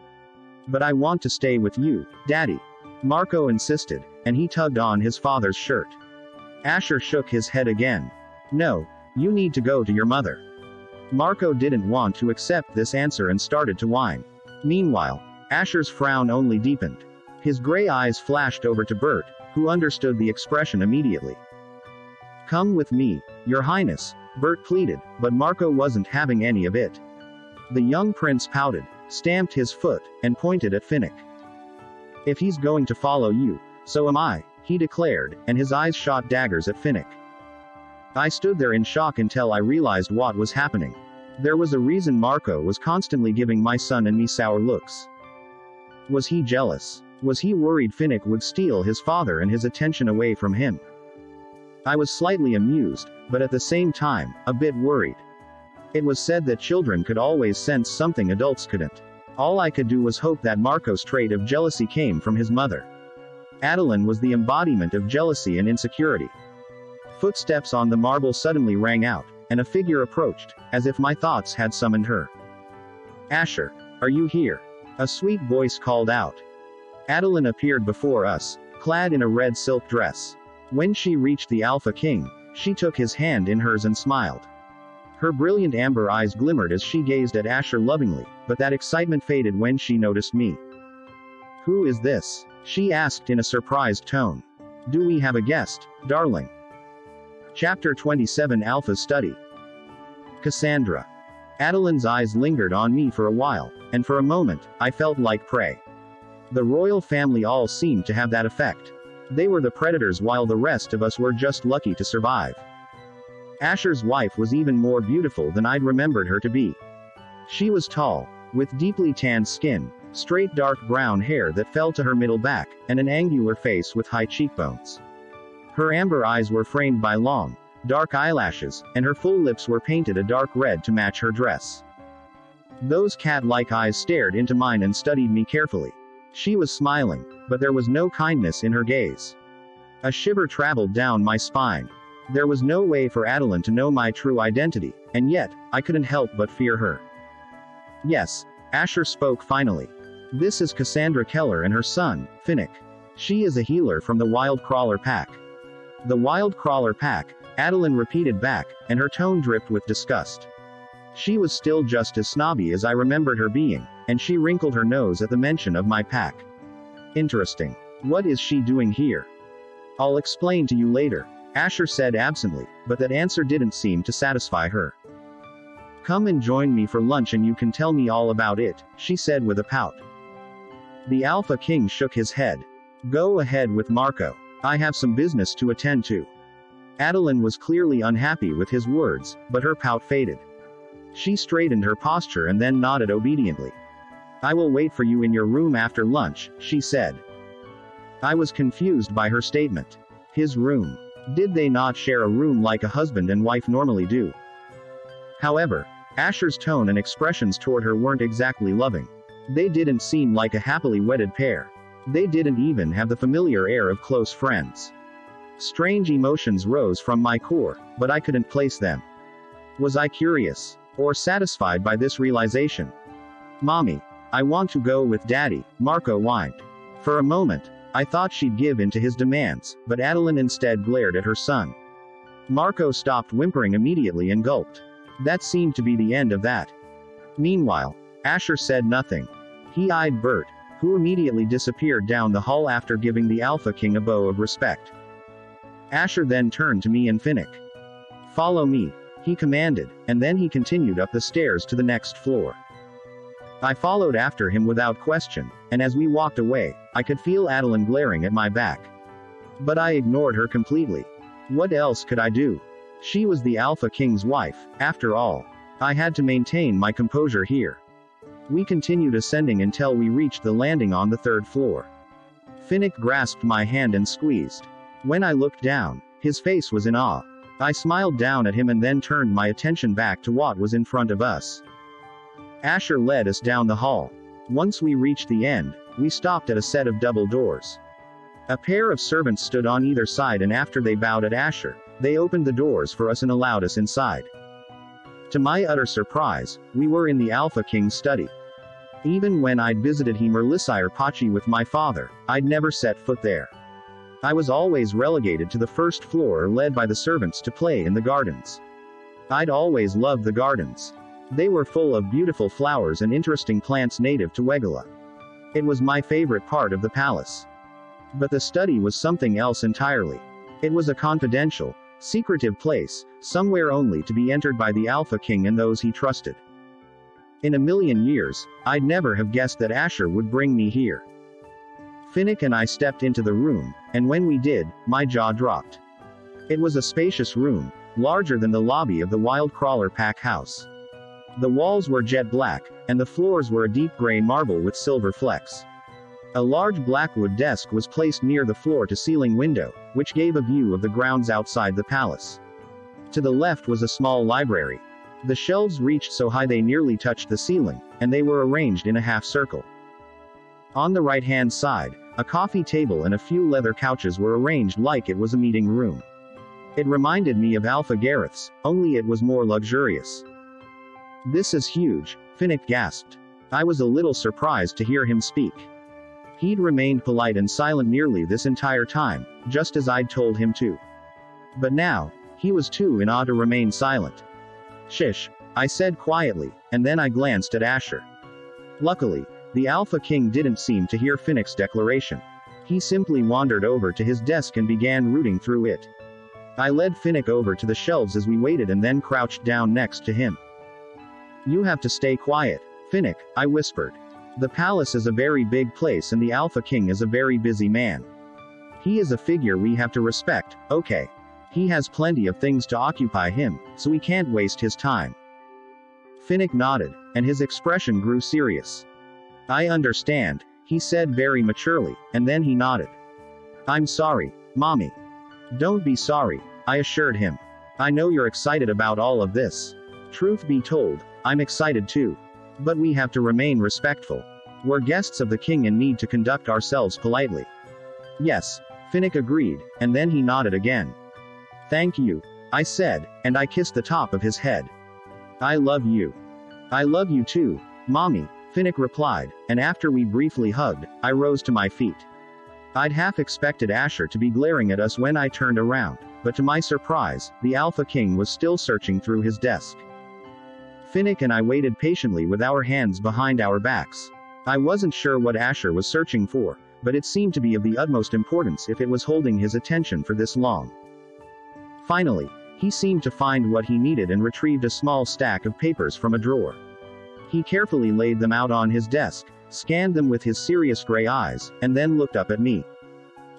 "But I want to stay with you, Daddy," Marco insisted, and he tugged on his father's shirt. Asher shook his head again. "No, you need to go to your mother." Marco didn't want to accept this answer and started to whine. Meanwhile, Asher's frown only deepened. His gray eyes flashed over to Bert, who understood the expression immediately. "Come with me, Your Highness," Bert pleaded, but Marco wasn't having any of it. The young prince pouted, stamped his foot, and pointed at Finnick. "If he's going to follow you, so am I," he declared, and his eyes shot daggers at Finnick. I stood there in shock until I realized what was happening. There was a reason Marco was constantly giving my son and me sour looks. Was he jealous? Was he worried Finnick would steal his father and his attention away from him? I was slightly amused, but at the same time, a bit worried. It was said that children could always sense something adults couldn't. All I could do was hope that Marco's trait of jealousy came from his mother. Adeline was the embodiment of jealousy and insecurity. Footsteps on the marble suddenly rang out, and a figure approached, as if my thoughts had summoned her. "Asher, are you here?" A sweet voice called out. Adeline appeared before us, clad in a red silk dress. When she reached the Alpha King, she took his hand in hers and smiled. Her brilliant amber eyes glimmered as she gazed at Asher lovingly, but that excitement faded when she noticed me. "Who is this?" she asked in a surprised tone. "Do we have a guest, darling?" Chapter 27 Alpha's Study. Cassandra. Adeline's eyes lingered on me for a while, and for a moment, I felt like prey. The royal family all seemed to have that effect. They were the predators while the rest of us were just lucky to survive. Asher's wife was even more beautiful than I'd remembered her to be. She was tall, with deeply tanned skin, straight dark brown hair that fell to her middle back, and an angular face with high cheekbones. Her amber eyes were framed by long, dark eyelashes, and her full lips were painted a dark red to match her dress. Those cat-like eyes stared into mine and studied me carefully. She was smiling, but there was no kindness in her gaze. A shiver traveled down my spine. There was no way for Adeline to know my true identity, and yet, I couldn't help but fear her. "Yes," Asher spoke finally. "This is Cassandra Keller and her son, Finnick. She is a healer from the Wild Crawler Pack." "The Wild Crawler Pack," Adeline repeated back, and her tone dripped with disgust. She was still just as snobby as I remembered her being, and she wrinkled her nose at the mention of my pack. "Interesting. What is she doing here?" "I'll explain to you later," Asher said absently, but that answer didn't seem to satisfy her. "Come and join me for lunch and you can tell me all about it," she said with a pout. The Alpha King shook his head. "Go ahead with Marco. I have some business to attend to." Adeline was clearly unhappy with his words, but her pout faded. She straightened her posture and then nodded obediently. "I will wait for you in your room after lunch," she said. I was confused by her statement. His room. Did they not share a room like a husband and wife normally do? However, Asher's tone and expressions toward her weren't exactly loving. They didn't seem like a happily wedded pair. They didn't even have the familiar air of close friends. Strange emotions rose from my core, but I couldn't place them. Was I curious? Or satisfied by this realization? Mommy, I want to go with Daddy, Marco whined. For a moment, I thought she'd give in to his demands, but Adeline instead glared at her son. Marco stopped whimpering immediately and gulped. That seemed to be the end of that. Meanwhile, Asher said nothing. He eyed Bert, who immediately disappeared down the hall after giving the Alpha King a bow of respect. Asher then turned to me and Finnick. Follow me, he commanded, and then he continued up the stairs to the next floor. I followed after him without question, and as we walked away, I could feel Adeline glaring at my back. But I ignored her completely. What else could I do? She was the Alpha King's wife, after all. I had to maintain my composure here. We continued ascending until we reached the landing on the third floor. Finnick grasped my hand and squeezed. When I looked down, his face was in awe. I smiled down at him and then turned my attention back to what was in front of us. Asher led us down the hall. Once we reached the end, we stopped at a set of double doors. A pair of servants stood on either side, and after they bowed at Asher, they opened the doors for us and allowed us inside. To my utter surprise, we were in the Alpha King's study. Even when I'd visited Merlisire Pachi with my father, I'd never set foot there. I was always relegated to the first floor or led by the servants to play in the gardens. I'd always loved the gardens. They were full of beautiful flowers and interesting plants native to Wegala. It was my favorite part of the palace. But the study was something else entirely. It was a confidential, secretive place, somewhere only to be entered by the Alpha King and those he trusted. In a million years, I'd never have guessed that Asher would bring me here. Finnick and I stepped into the room, and when we did, my jaw dropped. It was a spacious room, larger than the lobby of the Wild Crawler Pack house. The walls were jet black, and the floors were a deep gray marble with silver flecks. A large blackwood desk was placed near the floor-to-ceiling window, which gave a view of the grounds outside the palace. To the left was a small library. The shelves reached so high they nearly touched the ceiling, and they were arranged in a half-circle. On the right-hand side, a coffee table and a few leather couches were arranged like it was a meeting room. It reminded me of Alpha Gareth's, only it was more luxurious. This is huge, Finnick gasped. I was a little surprised to hear him speak. He'd remained polite and silent nearly this entire time, just as I'd told him to. But now, he was too in awe to remain silent. Shish, I said quietly, and then I glanced at Asher. Luckily, the Alpha King didn't seem to hear Finnick's declaration. He simply wandered over to his desk and began rooting through it. I led Finnick over to the shelves as we waited and then crouched down next to him. You have to stay quiet, Finnick, I whispered. The palace is a very big place and the Alpha King is a very busy man. He is a figure we have to respect, okay? He has plenty of things to occupy him, so we can't waste his time. Finnick nodded, and his expression grew serious. I understand, he said very maturely, and then he nodded. I'm sorry, Mommy. Don't be sorry, I assured him. I know you're excited about all of this. Truth be told, I'm excited too. But we have to remain respectful. We're guests of the king and need to conduct ourselves politely. Yes, Finnick agreed, and then he nodded again. Thank you, I said, and I kissed the top of his head. I love you. I love you too, Mommy, Finnick replied, and after we briefly hugged, I rose to my feet. I'd half expected Asher to be glaring at us when I turned around, but to my surprise, the Alpha King was still searching through his desk. Finnick and I waited patiently with our hands behind our backs. I wasn't sure what Asher was searching for, but it seemed to be of the utmost importance if it was holding his attention for this long. Finally, he seemed to find what he needed and retrieved a small stack of papers from a drawer. He carefully laid them out on his desk, scanned them with his serious gray eyes, and then looked up at me.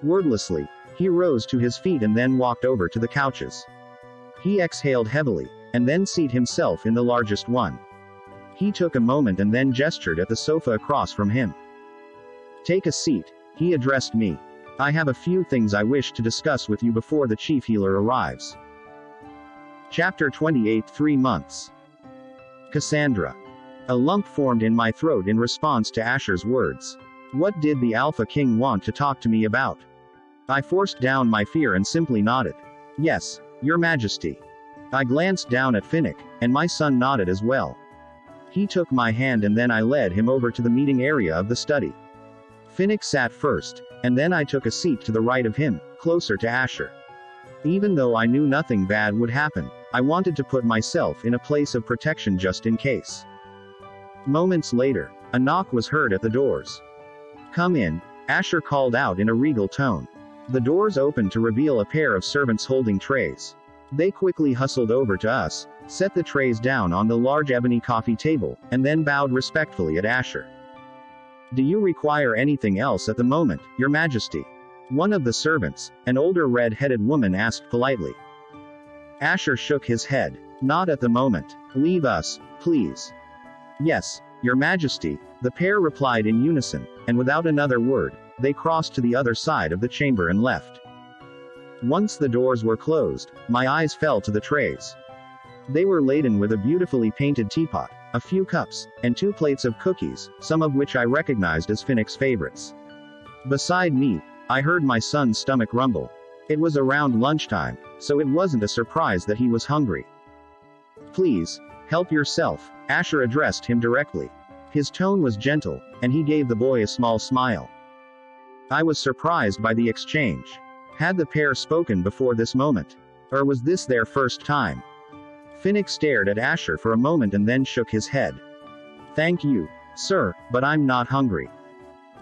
Wordlessly, he rose to his feet and then walked over to the couches. He exhaled heavily, and then seated himself in the largest one. He took a moment and then gestured at the sofa across from him. Take a seat, he addressed me. I have a few things I wish to discuss with you before the chief healer arrives. Chapter 28 3 months. Cassandra. A lump formed in my throat in response to Asher's words. What did the Alpha King want to talk to me about? I forced down my fear and simply nodded. Yes, Your Majesty. I glanced down at Finnick, and my son nodded as well. He took my hand and then I led him over to the meeting area of the study. Finnick sat first, and then I took a seat to the right of him, closer to Asher. Even though I knew nothing bad would happen, I wanted to put myself in a place of protection just in case. Moments later, a knock was heard at the doors. Come in, Asher called out in a regal tone. The doors opened to reveal a pair of servants holding trays. They quickly hustled over to us, set the trays down on the large ebony coffee table, and then bowed respectfully at Asher. Do you require anything else at the moment, Your Majesty? One of the servants, an older red-headed woman, asked politely. Asher shook his head. Not at the moment. Leave us, please. Yes, Your Majesty, the pair replied in unison, and without another word, they crossed to the other side of the chamber and left. Once the doors were closed, my eyes fell to the trays. They were laden with a beautifully painted teapot, a few cups, and 2 plates of cookies, some of which I recognized as Finnick's favorites. Beside me, I heard my son's stomach rumble. It was around lunchtime, so it wasn't a surprise that he was hungry. Please, help yourself, Asher addressed him directly. His tone was gentle, and he gave the boy a small smile. I was surprised by the exchange. Had the pair spoken before this moment? Or was this their first time? Finnick stared at Asher for a moment and then shook his head. Thank you, sir, but I'm not hungry.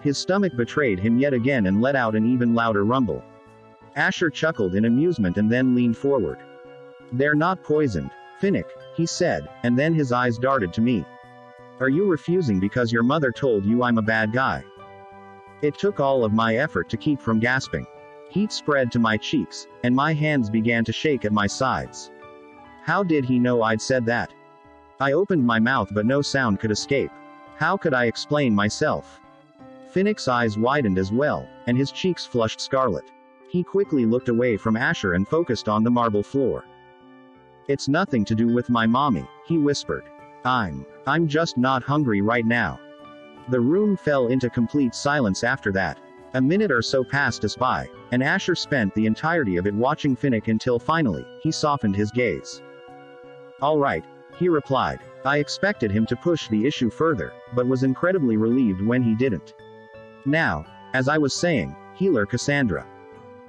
His stomach betrayed him yet again and let out an even louder rumble. Asher chuckled in amusement and then leaned forward. They're not poisoned, Finnick, he said, and then his eyes darted to me. Are you refusing because your mother told you I'm a bad guy? It took all of my effort to keep from gasping. Heat spread to my cheeks, and my hands began to shake at my sides. How did he know I'd said that? I opened my mouth but no sound could escape. How could I explain myself? Finnick's eyes widened as well, and his cheeks flushed scarlet. He quickly looked away from Asher and focused on the marble floor. It's nothing to do with my mommy, he whispered. I'm just not hungry right now. The room fell into complete silence after that. A minute or so passed us by, and Asher spent the entirety of it watching Finnick until finally, he softened his gaze. All right, he replied. I expected him to push the issue further, but was incredibly relieved when he didn't. Now, as I was saying, healer Cassandra.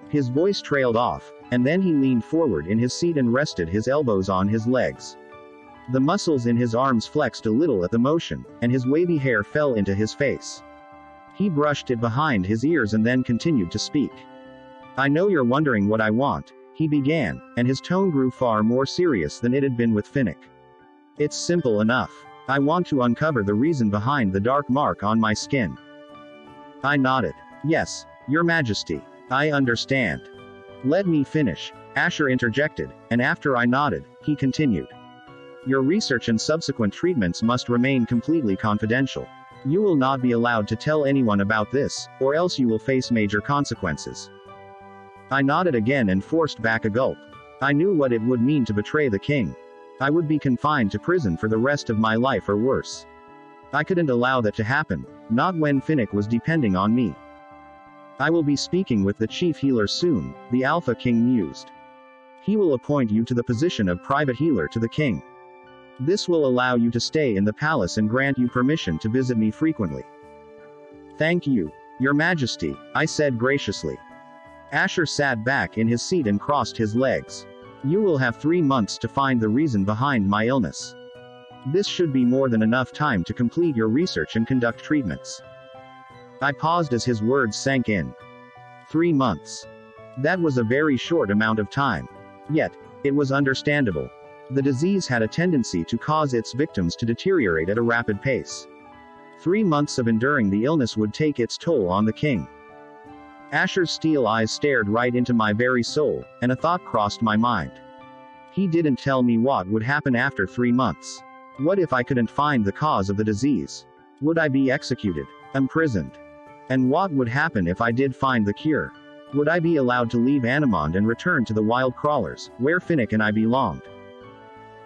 His voice trailed off, and then he leaned forward in his seat and rested his elbows on his legs. The muscles in his arms flexed a little at the motion, and his wavy hair fell into his face. He brushed it behind his ears and then continued to speak. I know you're wondering what I want, he began, and his tone grew far more serious than it had been with Finnick. It's simple enough. I want to uncover the reason behind the dark mark on my skin. I nodded. Yes, Your Majesty. I understand. Let me finish, Asher interjected, and after I nodded, he continued. Your research and subsequent treatments must remain completely confidential. You will not be allowed to tell anyone about this, or else you will face major consequences. I nodded again and forced back a gulp. I knew what it would mean to betray the king. I would be confined to prison for the rest of my life or worse. I couldn't allow that to happen, not when Finnick was depending on me. I will be speaking with the chief healer soon, the Alpha King mused. He will appoint you to the position of private healer to the king. This will allow you to stay in the palace and grant you permission to visit me frequently. Thank you, Your Majesty, I said graciously. Asher sat back in his seat and crossed his legs. You will have 3 months to find the reason behind my illness. This should be more than enough time to complete your research and conduct treatments. I paused as his words sank in. 3 months. That was a very short amount of time. Yet, it was understandable. The disease had a tendency to cause its victims to deteriorate at a rapid pace. 3 months of enduring the illness would take its toll on the king. Asher's steel eyes stared right into my very soul, and a thought crossed my mind. He didn't tell me what would happen after 3 months. What if I couldn't find the cause of the disease? Would I be executed? Imprisoned? And what would happen if I did find the cure? Would I be allowed to leave Anamond and return to the wild crawlers, where Finnick and I belonged?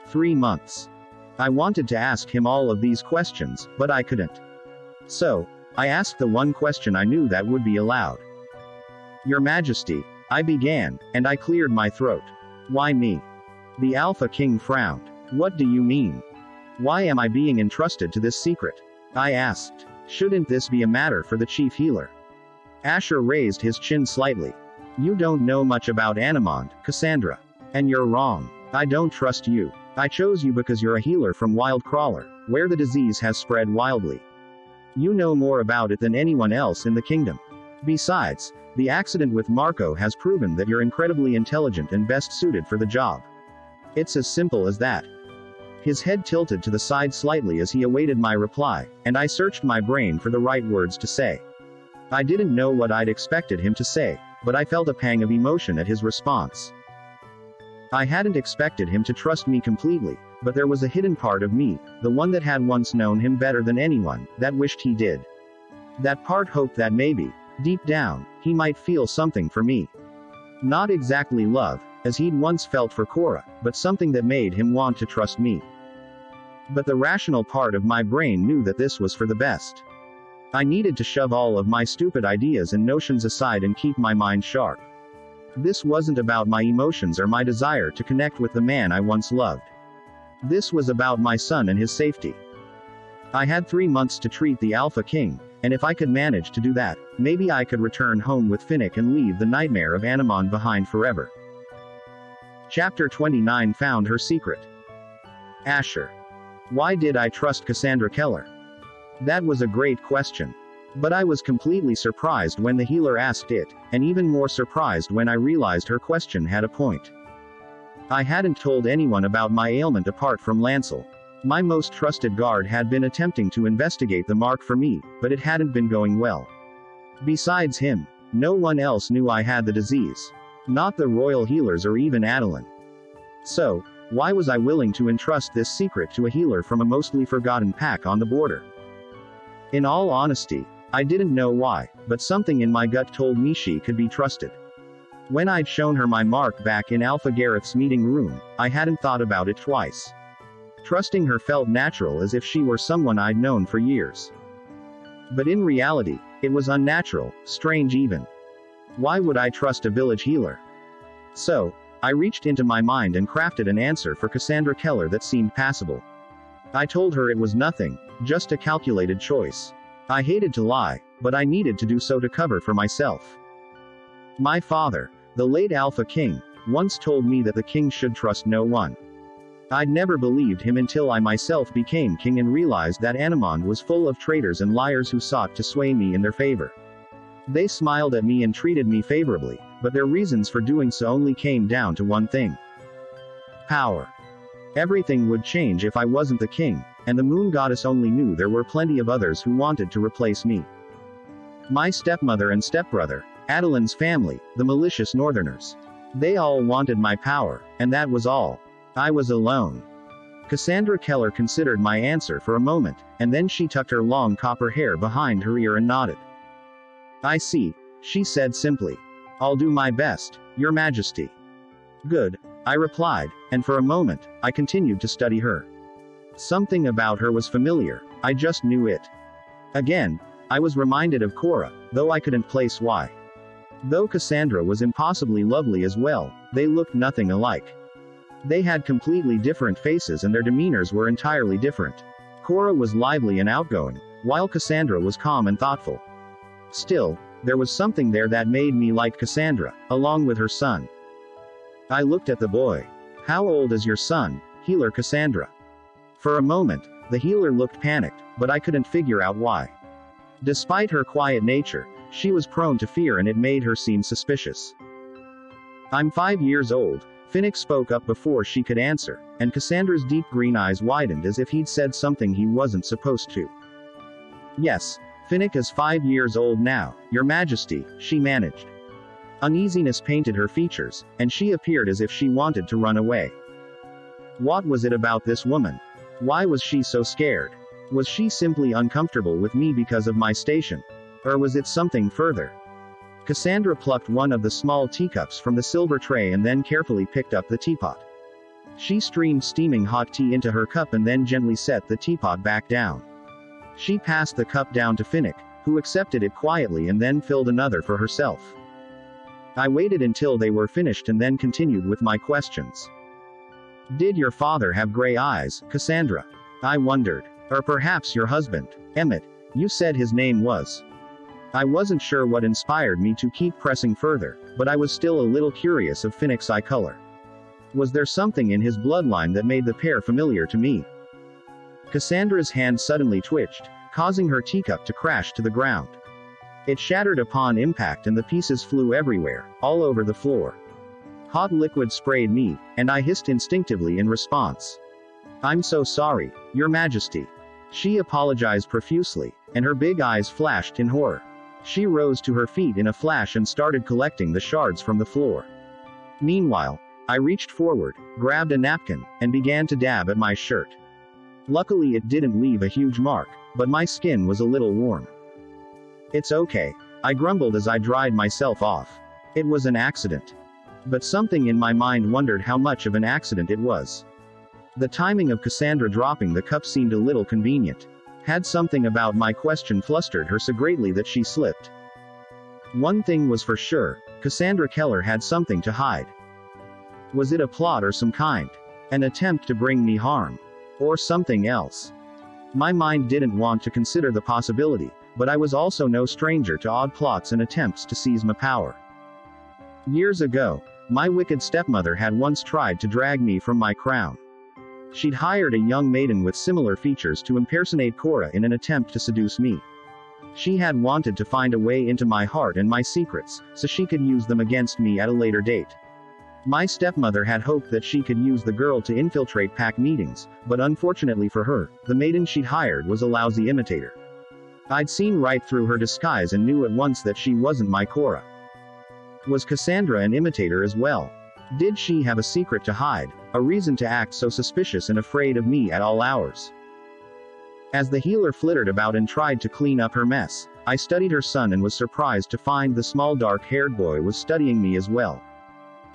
3 months. I wanted to ask him all of these questions, but I couldn't. So, I asked the one question I knew that would be allowed. Your Majesty, I began, and I cleared my throat. Why me? The Alpha King frowned. What do you mean? Why am I being entrusted to this secret? I asked. Shouldn't this be a matter for the chief healer? Asher raised his chin slightly. You don't know much about Animond, Cassandra. And you're wrong. I don't trust you. I chose you because you're a healer from Wild Crawler, where the disease has spread wildly. You know more about it than anyone else in the kingdom. Besides, the accident with Marco has proven that you're incredibly intelligent and best suited for the job. It's as simple as that. His head tilted to the side slightly as he awaited my reply, and I searched my brain for the right words to say. I didn't know what I'd expected him to say, but I felt a pang of emotion at his response. I hadn't expected him to trust me completely, but there was a hidden part of me, the one that had once known him better than anyone, that wished he did. That part hoped that maybe, deep down, he might feel something for me. Not exactly love, as he'd once felt for Cora, but something that made him want to trust me. But the rational part of my brain knew that this was for the best. I needed to shove all of my stupid ideas and notions aside and keep my mind sharp. This wasn't about my emotions or my desire to connect with the man I once loved. This was about my son and his safety. I had 3 months to treat the Alpha King, and if I could manage to do that, maybe I could return home with Finnick and leave the nightmare of Animond behind forever. Chapter 29 Found Her Secret. Asher. Why did I trust Cassandra Keller? That was a great question. But I was completely surprised when the healer asked it, and even more surprised when I realized her question had a point. I hadn't told anyone about my ailment apart from Lancel. My most trusted guard had been attempting to investigate the mark for me, but it hadn't been going well. Besides him, no one else knew I had the disease. Not the royal healers or even Adeline. So, why was I willing to entrust this secret to a healer from a mostly forgotten pack on the border? In all honesty, I didn't know why, but something in my gut told me she could be trusted. When I'd shown her my mark back in Alpha Gareth's meeting room, I hadn't thought about it twice. Trusting her felt natural, as if she were someone I'd known for years. But in reality, it was unnatural, strange even. Why would I trust a village healer? So, I reached into my mind and crafted an answer for Cassandra Keller that seemed passable. I told her it was nothing, just a calculated choice. I hated to lie, but I needed to do so to cover for myself. My father, the late Alpha King, once told me that the king should trust no one. I'd never believed him until I myself became king and realized that Animond was full of traitors and liars who sought to sway me in their favor. They smiled at me and treated me favorably, but their reasons for doing so only came down to one thing: power. Everything would change if I wasn't the king, and the moon goddess only knew there were plenty of others who wanted to replace me. My stepmother and stepbrother, Adeline's family, the malicious northerners. They all wanted my power, and that was all. I was alone. Cassandra Keller considered my answer for a moment, and then she tucked her long copper hair behind her ear and nodded. I see, she said simply. I'll do my best, Your Majesty. Good, I replied, and for a moment, I continued to study her. Something about her was familiar, I just knew it. Again, I was reminded of Cora, though I couldn't place why. Though Cassandra was impossibly lovely as well, they looked nothing alike. They had completely different faces and their demeanors were entirely different. Cora was lively and outgoing, while Cassandra was calm and thoughtful. Still, there was something there that made me like Cassandra, along with her son. I looked at the boy. How old is your son, Healer Cassandra? For a moment, the healer looked panicked, but I couldn't figure out why. Despite her quiet nature, she was prone to fear and it made her seem suspicious. I'm 5 years old, Finnick spoke up before she could answer, and Cassandra's deep green eyes widened as if he'd said something he wasn't supposed to. Yes, Finnick is 5 years old now, Your Majesty, she managed. Uneasiness painted her features, and she appeared as if she wanted to run away. What was it about this woman? Why was she so scared? Was she simply uncomfortable with me because of my station? Or was it something further? Cassandra plucked one of the small teacups from the silver tray and then carefully picked up the teapot. She streamed steaming hot tea into her cup and then gently set the teapot back down. She passed the cup down to Finnick, who accepted it quietly and then filled another for herself. I waited until they were finished and then continued with my questions. Did your father have gray eyes, Cassandra? I wondered. Or perhaps your husband, Emmett, you said his name was. I wasn't sure what inspired me to keep pressing further, but I was still a little curious of Finnick's eye color. Was there something in his bloodline that made the pair familiar to me? Cassandra's hand suddenly twitched, causing her teacup to crash to the ground. It shattered upon impact and the pieces flew everywhere, all over the floor. Hot liquid sprayed me, and I hissed instinctively in response. I'm so sorry, Your Majesty. She apologized profusely, and her big eyes flashed in horror. She rose to her feet in a flash and started collecting the shards from the floor. Meanwhile, I reached forward, grabbed a napkin, and began to dab at my shirt. Luckily it didn't leave a huge mark, but my skin was a little warm. It's okay, I grumbled as I dried myself off. It was an accident. But something in my mind wondered how much of an accident it was. The timing of Cassandra dropping the cup seemed a little convenient. Had something about my question flustered her so greatly that she slipped. One thing was for sure, Cassandra Keller had something to hide. Was it a plot or some kind? An attempt to bring me harm? Or something else? My mind didn't want to consider the possibility, but I was also no stranger to odd plots and attempts to seize my power. Years ago, my wicked stepmother had once tried to drag me from my crown. She'd hired a young maiden with similar features to impersonate Cora in an attempt to seduce me. She had wanted to find a way into my heart and my secrets, so she could use them against me at a later date. My stepmother had hoped that she could use the girl to infiltrate pack meetings, but unfortunately for her, the maiden she'd hired was a lousy imitator. I'd seen right through her disguise and knew at once that she wasn't my Cora. Was Cassandra an imitator as well? Did she have a secret to hide, a reason to act so suspicious and afraid of me at all hours? As the healer flittered about and tried to clean up her mess, I studied her son and was surprised to find the small dark-haired boy was studying me as well.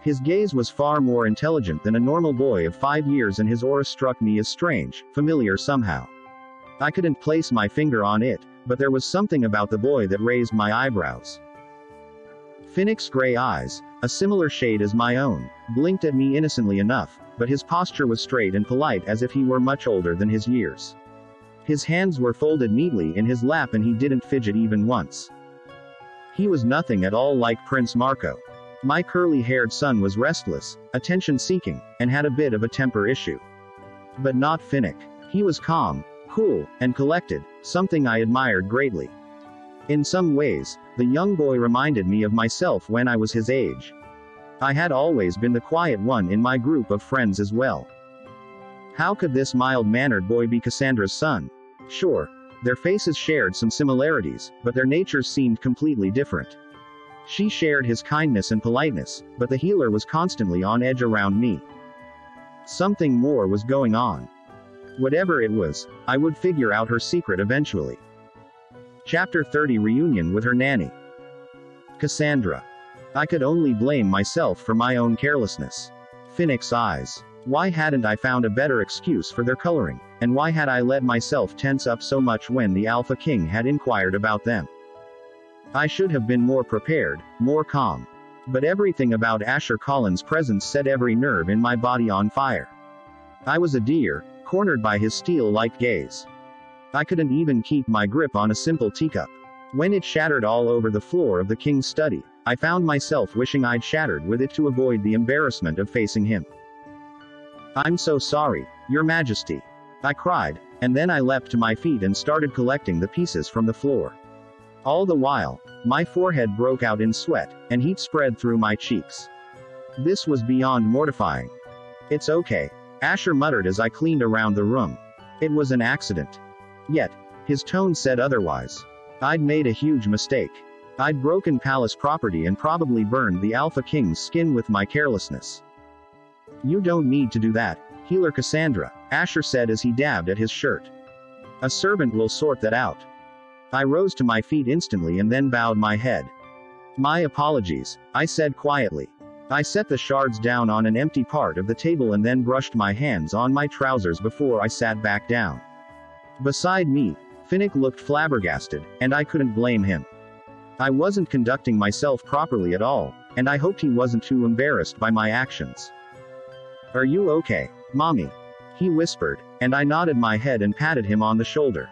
His gaze was far more intelligent than a normal boy of 5 years and his aura struck me as strange, familiar somehow. I couldn't place my finger on it, but there was something about the boy that raised my eyebrows. Finnick's gray eyes, a similar shade as my own, blinked at me innocently enough, but his posture was straight and polite as if he were much older than his years. His hands were folded neatly in his lap and he didn't fidget even once. He was nothing at all like Prince Marco. My curly-haired son was restless, attention-seeking, and had a bit of a temper issue. But not Finnick. He was calm, cool, and collected, something I admired greatly. In some ways, the young boy reminded me of myself when I was his age. I had always been the quiet one in my group of friends as well. How could this mild-mannered boy be Cassandra's son? Sure, their faces shared some similarities, but their natures seemed completely different. She shared his kindness and politeness, but the healer was constantly on edge around me. Something more was going on. Whatever it was, I would figure out her secret eventually. Chapter 30 Reunion with her nanny. Cassandra. I could only blame myself for my own carelessness. Finnick's eyes. Why hadn't I found a better excuse for their coloring, and why had I let myself tense up so much when the Alpha King had inquired about them? I should have been more prepared, more calm. But everything about Asher Collins' presence set every nerve in my body on fire. I was a deer, cornered by his steel-like gaze. I couldn't even keep my grip on a simple teacup. When it shattered all over the floor of the king's study, I found myself wishing I'd shattered with it to avoid the embarrassment of facing him. I'm so sorry, Your Majesty. I cried, and then I leapt to my feet and started collecting the pieces from the floor. All the while, my forehead broke out in sweat, and heat spread through my cheeks. This was beyond mortifying. It's okay, Asher muttered as I cleaned around the room. It was an accident. Yet, his tone said otherwise. I'd made a huge mistake. I'd broken palace property and probably burned the Alpha King's skin with my carelessness. You don't need to do that, Healer Cassandra, Asher said as he dabbed at his shirt. A servant will sort that out. I rose to my feet instantly and then bowed my head. My apologies, I said quietly. I set the shards down on an empty part of the table and then brushed my hands on my trousers before I sat back down. Beside me, Finnick looked flabbergasted, and I couldn't blame him. I wasn't conducting myself properly at all, and I hoped he wasn't too embarrassed by my actions. "Are you okay, Mommy?" he whispered, and I nodded my head and patted him on the shoulder.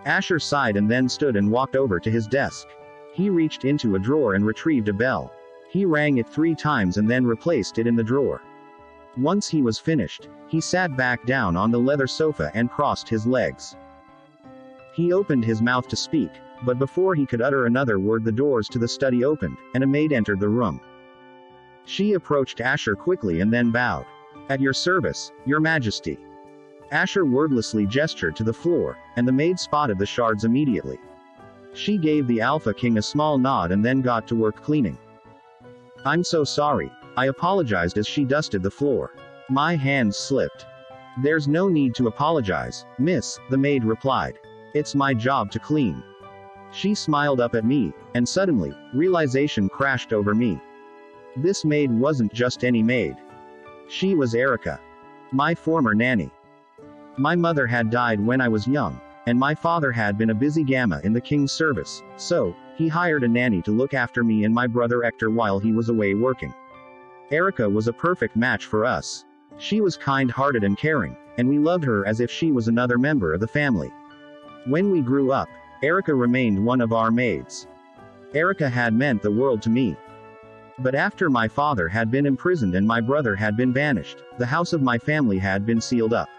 Asher sighed and then stood and walked over to his desk. He reached into a drawer and retrieved a bell. He rang it 3 times and then replaced it in the drawer. Once he was finished, he sat back down on the leather sofa and crossed his legs. He opened his mouth to speak, but before he could utter another word, the doors to the study opened, and a maid entered the room. She approached Asher quickly and then bowed. "At your service, Your Majesty." Asher wordlessly gestured to the floor, and the maid spotted the shards immediately. She gave the Alpha King a small nod and then got to work cleaning. "I'm so sorry," I apologized as she dusted the floor. "My hands slipped." "There's no need to apologize, miss," the maid replied. "It's my job to clean." She smiled up at me, and suddenly, realization crashed over me. This maid wasn't just any maid. She was Erica, my former nanny. My mother had died when I was young, and my father had been a busy gamma in the king's service, so he hired a nanny to look after me and my brother Hector while he was away working. Erica was a perfect match for us. She was kind-hearted and caring, and we loved her as if she was another member of the family. When we grew up, Erica remained one of our maids. Erica had meant the world to me. But after my father had been imprisoned and my brother had been banished, the house of my family had been sealed up.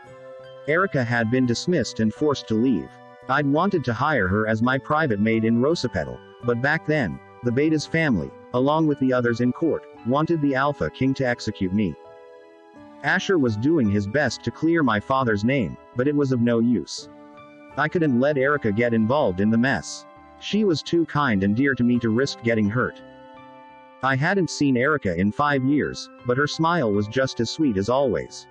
Erica had been dismissed and forced to leave. I'd wanted to hire her as my private maid in Rosapetal, but back then, the Beta's family, along with the others in court, wanted the Alpha King to execute me. Asher was doing his best to clear my father's name, but it was of no use. I couldn't let Erica get involved in the mess. She was too kind and dear to me to risk getting hurt. I hadn't seen Erica in 5 years, but her smile was just as sweet as always.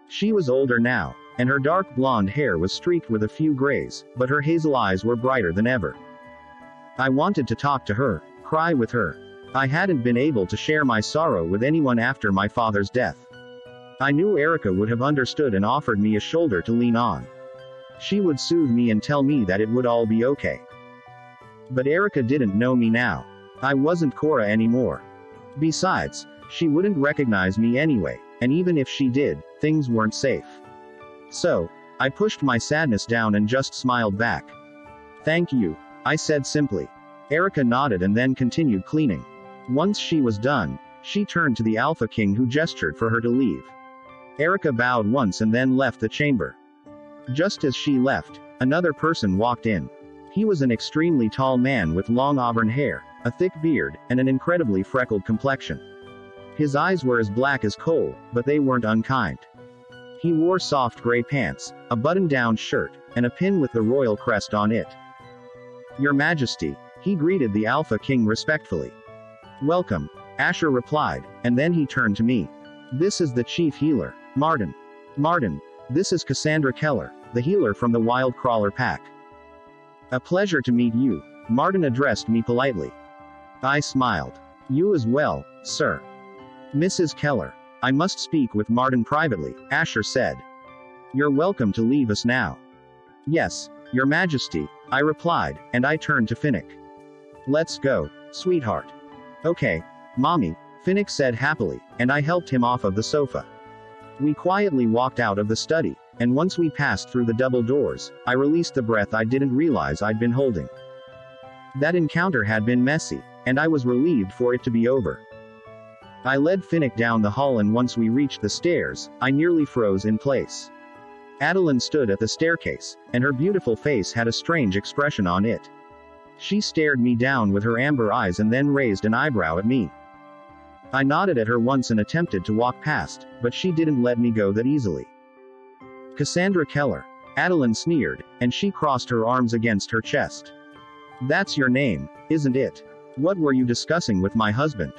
She was older now, and her dark blonde hair was streaked with a few grays, but her hazel eyes were brighter than ever. I wanted to talk to her, cry with her. I hadn't been able to share my sorrow with anyone after my father's death. I knew Erica would have understood and offered me a shoulder to lean on. She would soothe me and tell me that it would all be okay. But Erica didn't know me now. I wasn't Cora anymore. Besides, she wouldn't recognize me anyway, and even if she did, things weren't safe. So, I pushed my sadness down and just smiled back. "Thank you," I said simply. Erica nodded and then continued cleaning. Once she was done, she turned to the Alpha King, who gestured for her to leave. Erica bowed once and then left the chamber. Just as she left, another person walked in. He was an extremely tall man with long auburn hair, a thick beard, and an incredibly freckled complexion. His eyes were as black as coal, but they weren't unkind. He wore soft gray pants, a button-down shirt, and a pin with the royal crest on it. "Your Majesty," he greeted the Alpha King respectfully. "Welcome," Asher replied, and then he turned to me. "This is the chief healer, Martin. Martin, this is Cassandra Keller, the healer from the Wild Crawler Pack." "A pleasure to meet you," Martin addressed me politely. I smiled. "You as well, sir." "Mrs. Keller, I must speak with Martin privately," Asher said. "You're welcome to leave us now." "Yes, Your Majesty," I replied, and I turned to Finnick. "Let's go, sweetheart." "Okay, Mommy," Finnick said happily, and I helped him off of the sofa. We quietly walked out of the study, and once we passed through the double doors, I released the breath I didn't realize I'd been holding. That encounter had been messy, and I was relieved for it to be over. I led Finnick down the hall, and once we reached the stairs, I nearly froze in place. Adeline stood at the staircase, and her beautiful face had a strange expression on it. She stared me down with her amber eyes and then raised an eyebrow at me. I nodded at her once and attempted to walk past, but she didn't let me go that easily. "Cassandra Keller," Adeline sneered, and she crossed her arms against her chest. "That's your name, isn't it? What were you discussing with my husband?"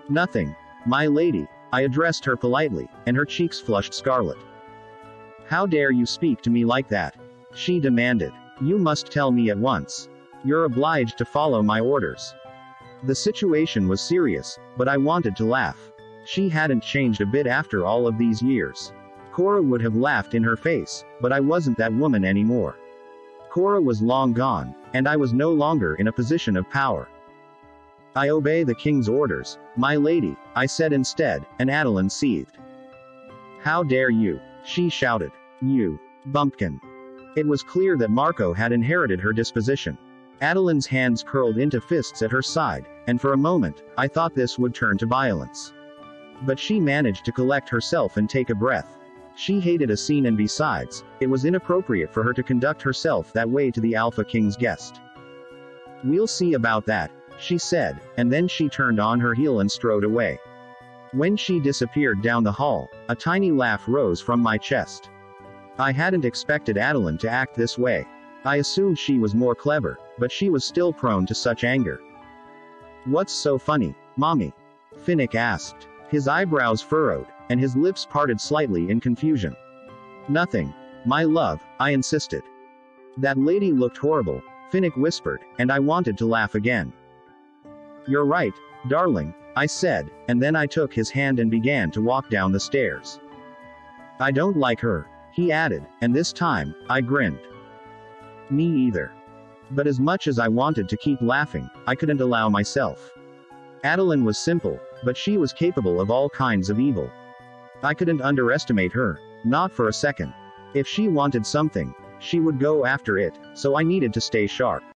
"Nothing, my lady," I addressed her politely, and her cheeks flushed scarlet. "How dare you speak to me like that?" she demanded. "You must tell me at once. You're obliged to follow my orders." The situation was serious, but I wanted to laugh. She hadn't changed a bit after all of these years. Cora would have laughed in her face, but I wasn't that woman anymore. Cora was long gone, and I was no longer in a position of power. I obey the king's orders, my lady, I said instead, and Adeline seethed. How dare you? She shouted. You bumpkin. It was clear that Marco had inherited her disposition. Adeline's hands curled into fists at her side, and for a moment, I thought this would turn to violence. But she managed to collect herself and take a breath. She hated a scene, and besides, it was inappropriate for her to conduct herself that way to the Alpha King's guest. We'll see about that, she said, and then she turned on her heel and strode away. When she disappeared down the hall, a tiny laugh rose from my chest. I hadn't expected Adeline to act this way. I assumed she was more clever, but she was still prone to such anger. What's so funny, Mommy? Finnick asked. His eyebrows furrowed, and his lips parted slightly in confusion. Nothing, my love, I insisted. That lady looked horrible, Finnick whispered, and I wanted to laugh again. You're right, darling, I said, and then I took his hand and began to walk down the stairs. I don't like her, he added, and this time, I grinned. Me either. But as much as I wanted to keep laughing, I couldn't allow myself. Adeline was simple, but she was capable of all kinds of evil. I couldn't underestimate her, not for a second. If she wanted something, she would go after it, so I needed to stay sharp.